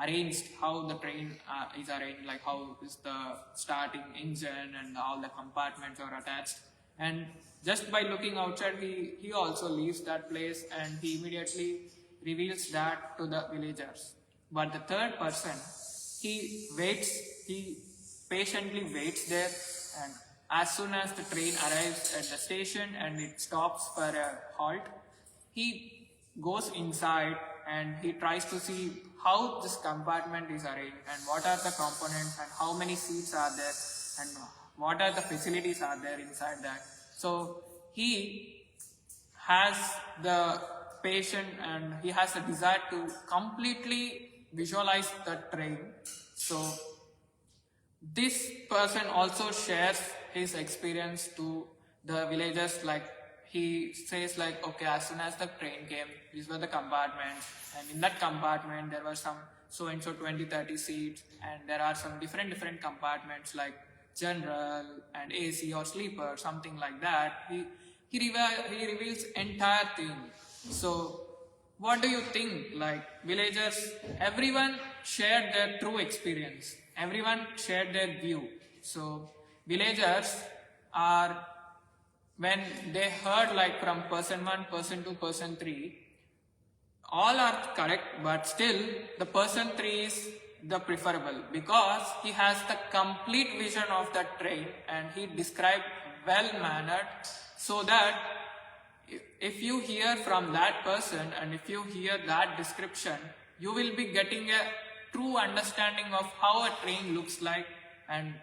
arranged, how the train is arranged, like how is the starting engine and all the compartments are attached. And just by looking outside, he also leaves that place and he immediately reveals that to the villagers. But the third person, he patiently waits there, and as soon as the train arrives at the station and it stops for a halt, he goes inside and he tries to see how this compartment is arranged and what are the components and how many seats are there and what are the facilities are there inside that. So he has the patience and he has a desire to completely visualize the train. So this person also shares his experience to the villagers, like, he says like, okay, as soon as the train came, these were the compartments, and in that compartment there were some so and so 20-30 seats, and there are some different compartments like general and AC or sleeper, something like that. He reveals entire thing. So what do you think? Like, villagers, everyone shared their true experience, everyone shared their view. So villagers are, when they heard like from person 1, person 2, person 3, all are correct, but still the person 3 is the preferable, because he has the complete vision of that train and he described well mannered, so that if you hear from that person and if you hear that description, you will be getting a true understanding of how a train looks like, and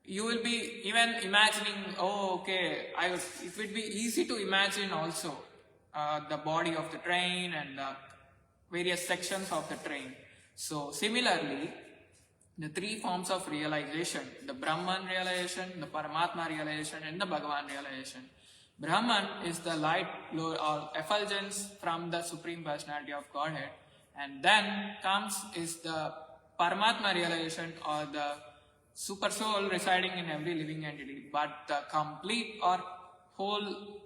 you will be even imagining, oh okay, it would be easy to imagine also the body of the train and the various sections of the train. So similarly, the 3 forms of realization, the Brahman realization, the Paramatma realization, and the Bhagavan realization. Brahman is the light or effulgence from the Supreme Personality of Godhead, and then comes is the Paramatma realization, or the super soul residing in every living entity. But the complete or whole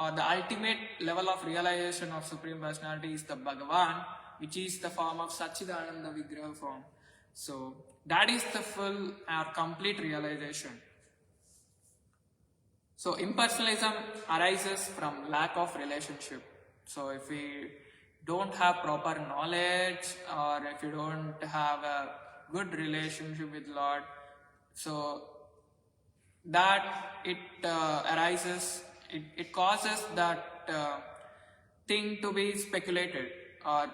or the ultimate level of realization of Supreme Personality is the Bhagavan, which is the form of Satchidananda Vigraha form. So that is the full or complete realization. So impersonalism arises from lack of relationship. So if we don't have proper knowledge, or if you don't have a good relationship with Lord, so that it arises, it causes that thing to be speculated, or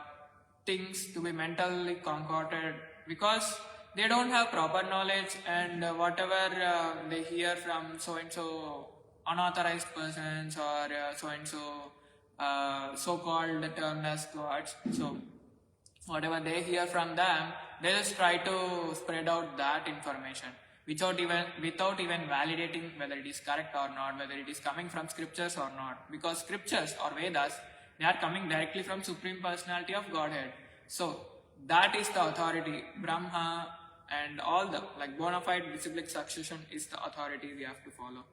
things to be mentally concocted, because they don't have proper knowledge, and whatever they hear from so and so unauthorized persons, or so and so so-called termed as gods, so whatever they hear from them, they just try to spread out that information without even validating whether it is correct or not, whether it is coming from scriptures or not, because scriptures or Vedas, they are coming directly from Supreme Personality of Godhead. So that is the authority. Brahma and all the like bona fide disciplic succession is the authority we have to follow.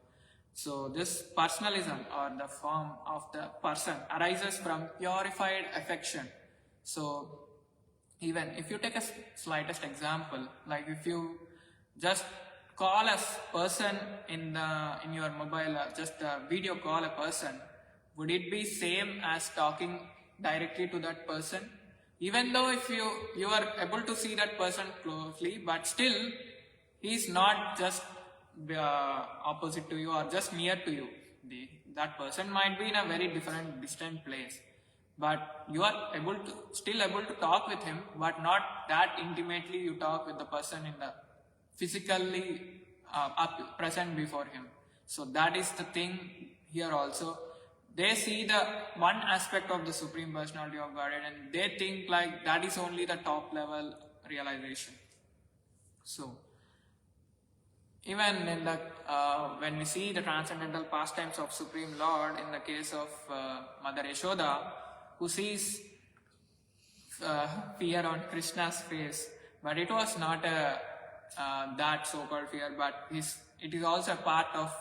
So this personalism, or the form of the person, arises from purified affection. So even if you take a slightest example, like if you just call a person in your mobile, just video call a person, would it be same as talking directly to that person? Even though if you are able to see that person closely, but still he is not just opposite to you or just near to you. That person might be in a very distant place, but you are still able to talk with him, but not that intimately you talk with the person in the physically present before him. So that is the thing here also. They see the one aspect of the Supreme Personality of Godhead, and they think like that is only the top level realization. So even in the when we see the transcendental pastimes of Supreme Lord, in the case of Mother Yashoda, who sees fear on Krishna's face, but it was not that so-called fear, but it is also a part of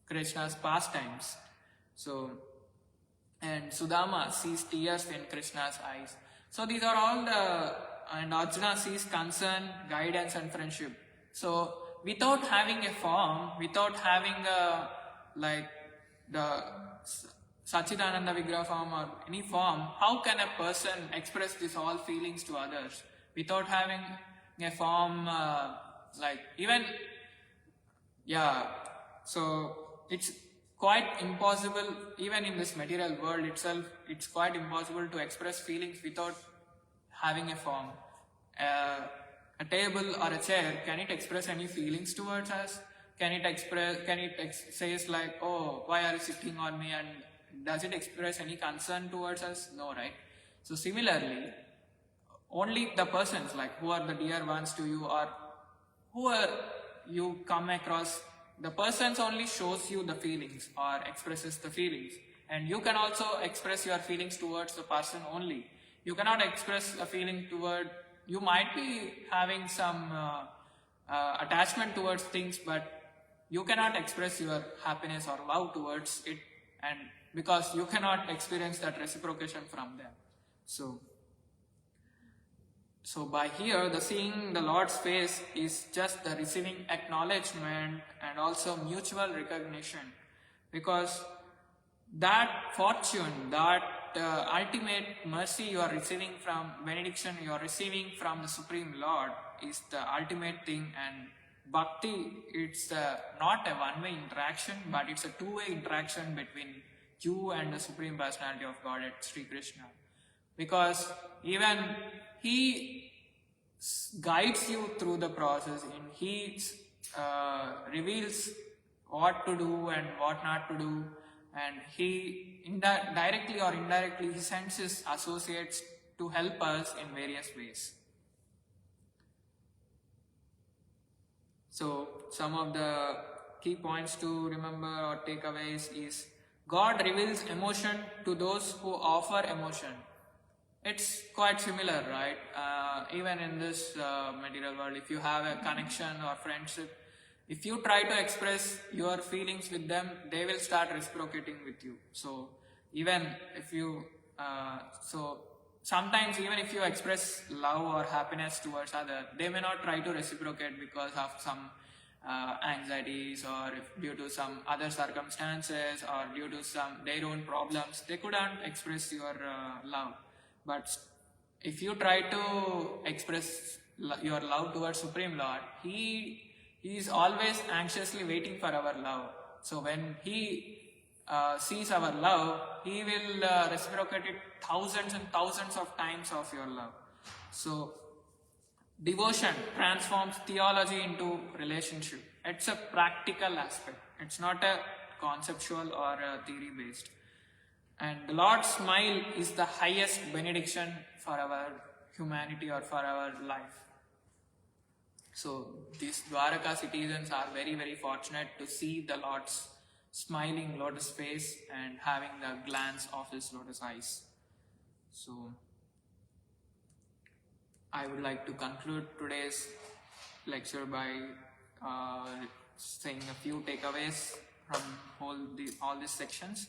Krishna's pastimes. So, and Sudama sees tears in Krishna's eyes. So these are all and Arjuna sees concern, guidance and friendship. So without having a form, without having like the Satchidananda Vigraha form or any form, how can a person express these all feelings to others without having a form so it's quite impossible. Even in this material world itself, it's quite impossible to express feelings without having a form. A table or a chair, can it express any feelings towards us? Can it says like, oh, why are you sitting on me? And does it express any concern towards us? No, right? So similarly, only the persons like who are the dear ones to you, or who are you come across the person only shows you the feelings or expresses the feelings, and you can also express your feelings towards the person only. You cannot express a feeling toward, you might be having some attachment towards things, but you cannot express your happiness or love towards it, and because you cannot experience that reciprocation from them. So by here, the seeing the Lord's face is just the receiving acknowledgement and also mutual recognition, because that fortune, that ultimate mercy you are receiving from, benediction you are receiving from the Supreme Lord is the ultimate thing. And bhakti, it's not a one-way interaction, but it's a two-way interaction between you and the Supreme Personality of Godhead, Sri Krishna. Because even He guides you through the process, and He reveals what to do and what not to do, and He directly or indirectly He sends His associates to help us in various ways. So some of the key points to remember or takeaways is, God reveals emotion to those who offer emotion. It's quite similar, right? Even in this material world, if you have a connection or friendship, if you try to express your feelings with them, they will start reciprocating with you. So even if you, sometimes even if you express love or happiness towards others, they may not try to reciprocate because of some anxieties, or if due to some other circumstances, or due to some their own problems, they couldn't express your love. But if you try to express your love towards Supreme Lord, He is always anxiously waiting for our love. So when He sees our love, He will reciprocate it thousands and thousands of times of your love. So devotion transforms theology into relationship. It's a practical aspect. It's not a conceptual or theory based. And the Lord's smile is the highest benediction for our humanity or for our life. So these Dwaraka citizens are very, very fortunate to see the Lord's smiling lotus face and having the glance of His lotus eyes. So I would like to conclude today's lecture by saying a few takeaways from all these sections.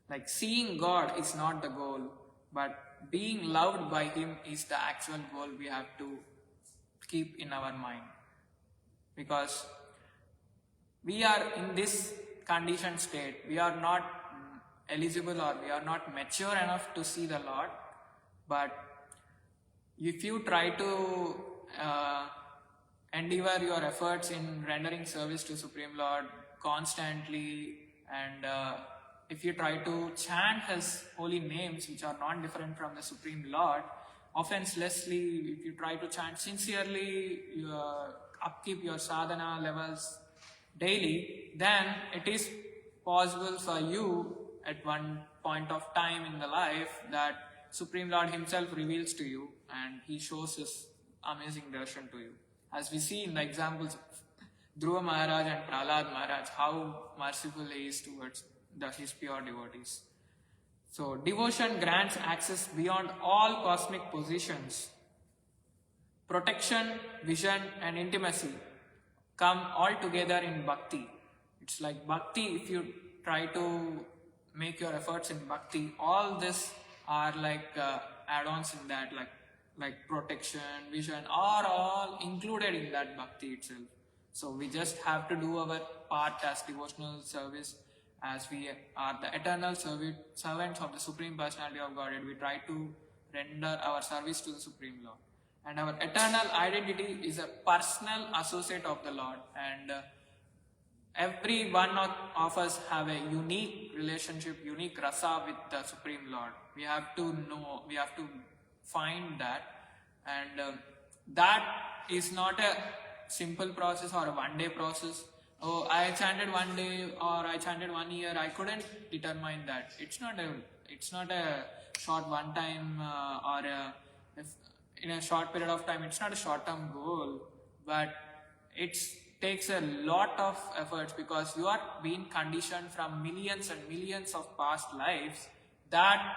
Like, seeing God is not the goal, but being loved by Him is the actual goal we have to keep in our mind. Because we are in this conditioned state, we are not eligible or we are not mature enough to see the Lord. But if you try to endeavor your efforts in rendering service to Supreme Lord constantly, and if you try to chant His holy names, which are not different from the Supreme Lord, offenselessly, if you try to chant sincerely, you upkeep your sadhana levels daily, then it is possible for you at one point of time in the life that Supreme Lord Himself reveals to you, and He shows His amazing darshan to you. As we see in the examples of Dhruva Maharaj and Prahlad Maharaj, how merciful He is towards His pure devotees. So devotion grants access beyond all cosmic positions. Protection, vision and intimacy come all together in bhakti. It's like bhakti, if you try to make your efforts in bhakti, all this are like add-ons in that, like protection, vision, are all included in that bhakti itself. So we just have to do our part as devotional service, as we are the eternal servants of the Supreme Personality of Godhead. We try to render our service to the Supreme Lord. And our eternal identity is a personal associate of the Lord. And every one of us have a unique relationship, unique rasa with the Supreme Lord. We have to know, we have to find that. And that is not a simple process or a one-day process. Oh, I chanted one day or I chanted 1 year. I couldn't determine that. It's not a short one time or in a short period of time. It's not a short-term goal, but it's takes a lot of efforts, because you are being conditioned from millions and millions of past lives, that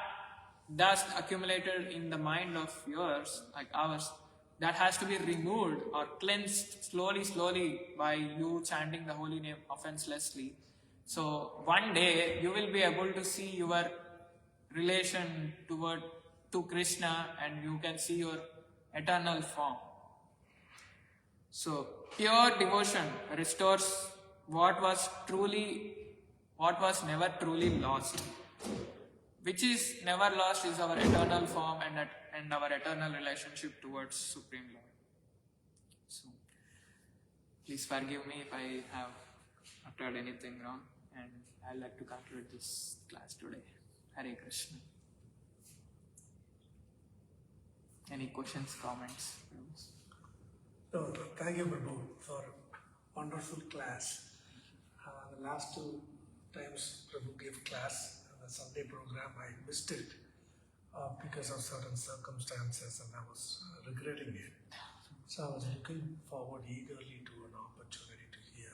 dust accumulated in the mind of yours, like ours, that has to be removed or cleansed slowly by you chanting the holy name offenselessly. So one day you will be able to see your relation to Krishna, and you can see your eternal form. So pure devotion restores what was never truly lost. Which is never lost is our eternal form and our eternal relationship towards Supreme Lord. So please forgive me if I have uttered anything wrong, and I'd like to conclude this class today. Hare Krishna. Any questions, comments? No, thank you, Prabhu, for wonderful class. The last two times Prabhu gave class, the Sunday program, I missed it because of certain circumstances, and I was regretting it. So I was looking forward eagerly to an opportunity to hear.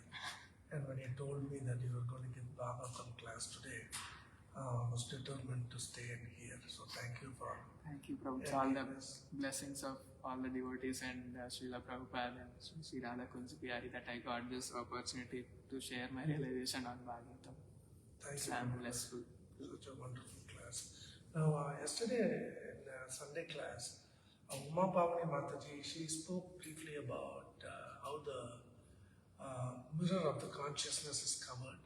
And when you told me that you were going to give Bhagavatam class today, I was determined to stay and hear. So thank you for. Thank you, Prabhu. It's all the blessings of all the devotees and Srila Prabhupada and Sri Radha Kunj Bihari that I got this opportunity to share my realization on Bhagavatam. Thank you. I'm blessful. Such a wonderful class. Now, yesterday in Sunday class, Uma Pavani Mataji, she spoke briefly about how the mirror of the consciousness is covered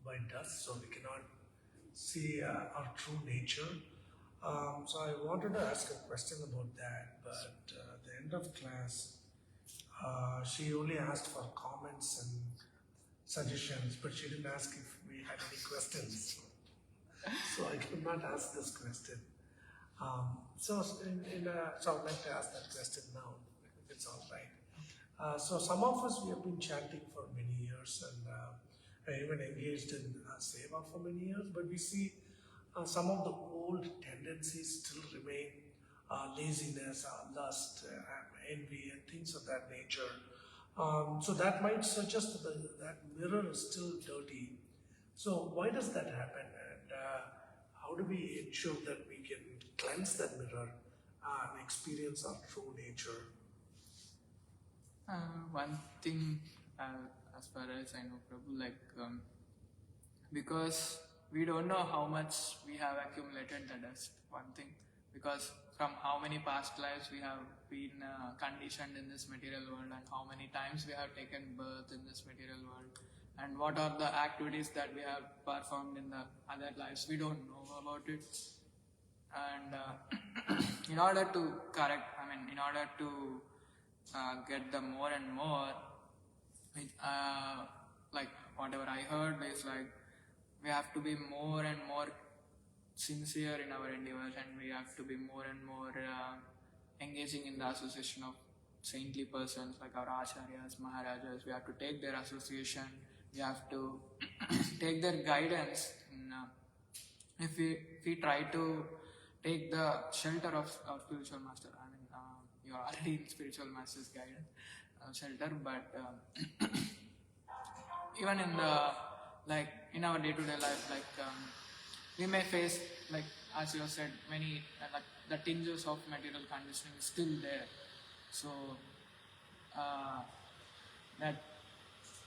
by dust, so we cannot see our true nature. So I wanted to ask a question about that, but at the end of class, she only asked for comments and suggestions, but she didn't ask if we had any questions. So I could not ask this question. So I'd like to ask that question now, if it's all right. So some of us, we have been chanting for many years, and even engaged in seva for many years, but we see some of the old tendencies still remain, laziness, lust, envy, and things of that nature. So that might suggest that that mirror is still dirty. So why does that happen, and how do we ensure that we can cleanse that mirror and experience our true nature? One thing, as far as I know, Prabhu, because we don't know how much we have accumulated the dust, one thing, because from how many past lives we have been conditioned in this material world, and how many times we have taken birth in this material world, and what are the activities that we have performed in the other lives, we don't know about it. And in order to get the more and more, whatever I heard is we have to be more and more sincere in our endeavors, and we have to be more and more engaging in the association of saintly persons like our acharyas, maharajas. We have to take their association, we have to take their guidance. If we try to take the shelter of spiritual master, you are already in spiritual master's guidance, shelter, but even in the in our day-to-day life, we may face, as you said, many the tinges of material conditioning is still there. So that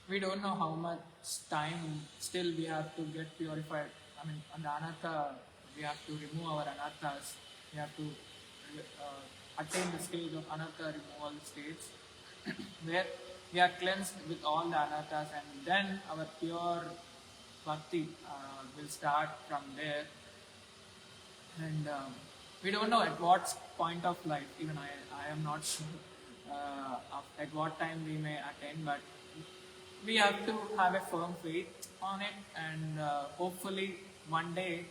we don't know how much time still we have to get purified. On the anartha, we have to remove our anarthas. We have to attain the stage of anartha removal stage, where we are cleansed with all the anarthas, and then our pure bhakti will start from there. And we don't know at what point of life, even I am not sure at what time we may attain, but we have to have a firm faith on it, and hopefully one day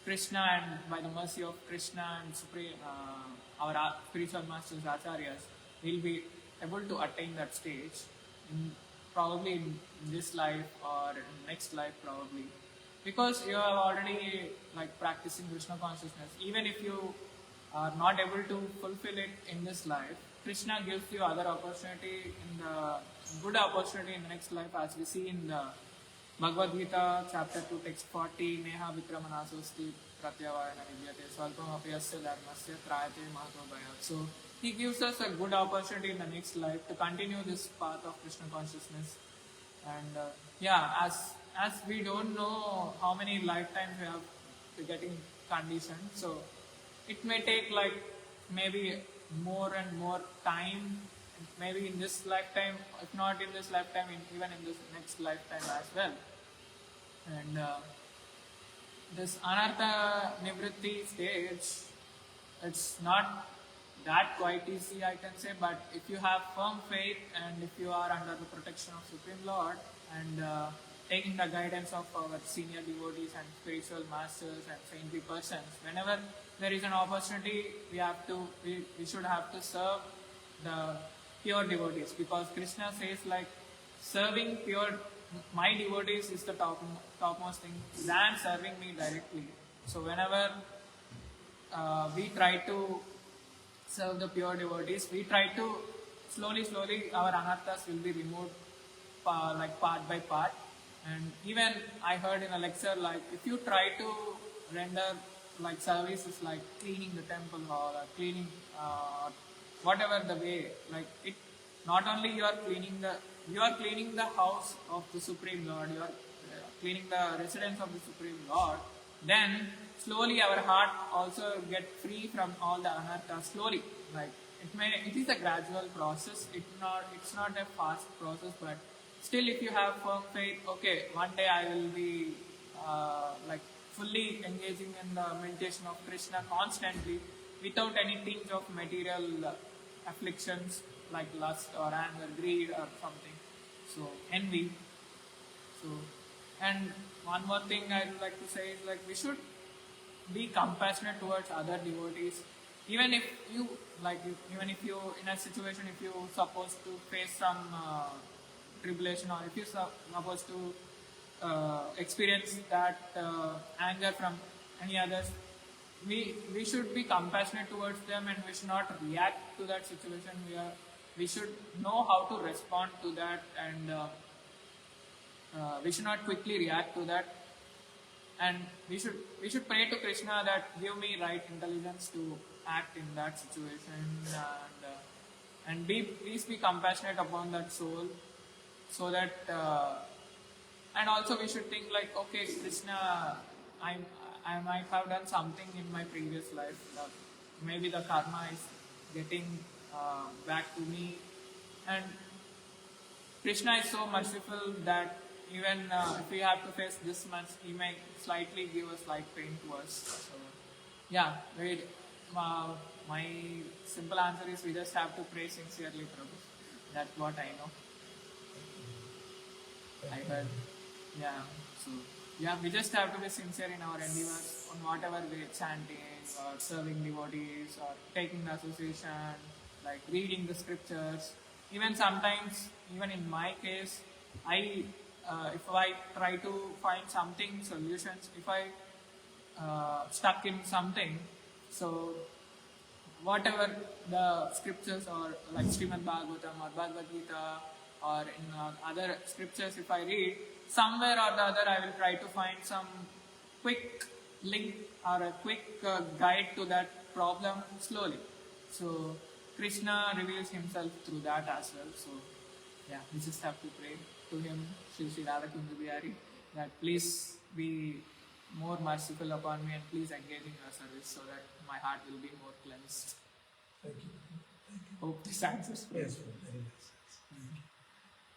Krishna, and by the mercy of Krishna and Supreme, our spiritual masters, acharyas, will be able to attain that stage, probably in this life or in next life probably. Because you are already practicing Krishna consciousness, even if you are not able to fulfill it in this life, Krishna gives you other opportunity in the good opportunity in the next life, as we see in the Bhagavad Gita, chapter 2, text 40, Neha Vikramanasasti Pratyavayana Vidyate Svalpam Apyasya Dharmasya Trayate Mahato Bhayat. So he gives us a good opportunity in the next life to continue this path of Krishna consciousness. And as we don't know how many lifetimes we have to getting conditioned, so it may take like maybe more and more time, maybe in this lifetime, if not in this lifetime, even in this next lifetime as well. And this anartha nivritti stage, it's not that quite easy, I can say, but if you have firm faith and if you are under the protection of Supreme Lord and taking the guidance of our senior devotees and spiritual masters and saintly persons, whenever there is an opportunity, we should have to serve the pure devotees, because Krishna says like serving my devotees is the topmost thing than serving me directly. So whenever we try to serve the pure devotees, we try to slowly our anarthas will be removed like part by part. And even I heard in a lecture, like if you try to render like services like cleaning the temple hall or cleaning whatever the way, like it, not only you are cleaning the house of the Supreme Lord, you are cleaning the residence of the Supreme Lord, then slowly our heart also get free from all the anartha slowly. Like it is a gradual process, it's not a fast process, but still if you have firm faith, okay, one day I will be like fully engaging in the meditation of Krishna constantly without any tinge of material afflictions like lust or anger, greed or something, so envy. So, and one more thing I would like to say is like we should be compassionate towards other devotees, even if you in a situation, if you supposed to face some tribulation, or if you supposed to experience that anger from any others, we should be compassionate towards them, and we should not react to that situation. We should know how to respond to that, and we should not quickly react to that. And we should pray to Krishna that give me right intelligence to act in that situation, and please be compassionate upon that soul, so that and also we should think like, okay, Krishna, I might have done something in my previous life, maybe the karma is getting back to me, and Krishna is so merciful that even if we have to face this much, he may slightly give a slight pain to us. So yeah, my simple answer is we just have to pray sincerely, Prabhu. That's what I know. I heard. Yeah. So yeah, we just have to be sincere in our endeavors on whatever way, chanting or serving devotees or taking the association, like reading the scriptures. Even sometimes, even in my case, if I try to find something, solutions, if I stuck in something, so whatever the scriptures or like Shrimadbhagavatam or Bhagavad Gita or in other scriptures, if I read, somewhere or the other I will try to find some quick link or a quick guide to that problem slowly. So Krishna reveals himself through that as well. So yeah, we just have to pray to him, Sri Radhakunda Bihari, that please be more merciful upon me and please engage in your service so that my heart will be more cleansed. Thank you. Hope this answers. Yes, very nice.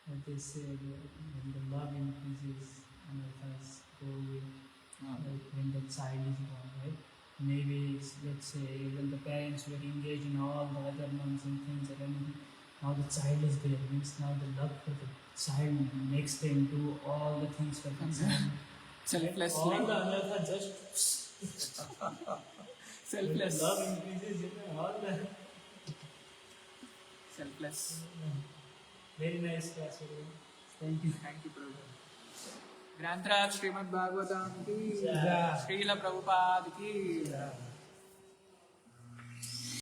What they say, when the love increases, anarthas go away, like when the child is born, right? Maybe, let's say, when the parents were engaged in all the other nuns and things, and then now the child is there, means now the love for the child makes them do all the things for the child. Selflessly. All the anarthas just Selfless. When the love increases, all the Selfless. very nice class. Thank you. Thank you, Prabhu. Grantraj Shrimadbhagavatam ki Jai. Srila Prabhupada ki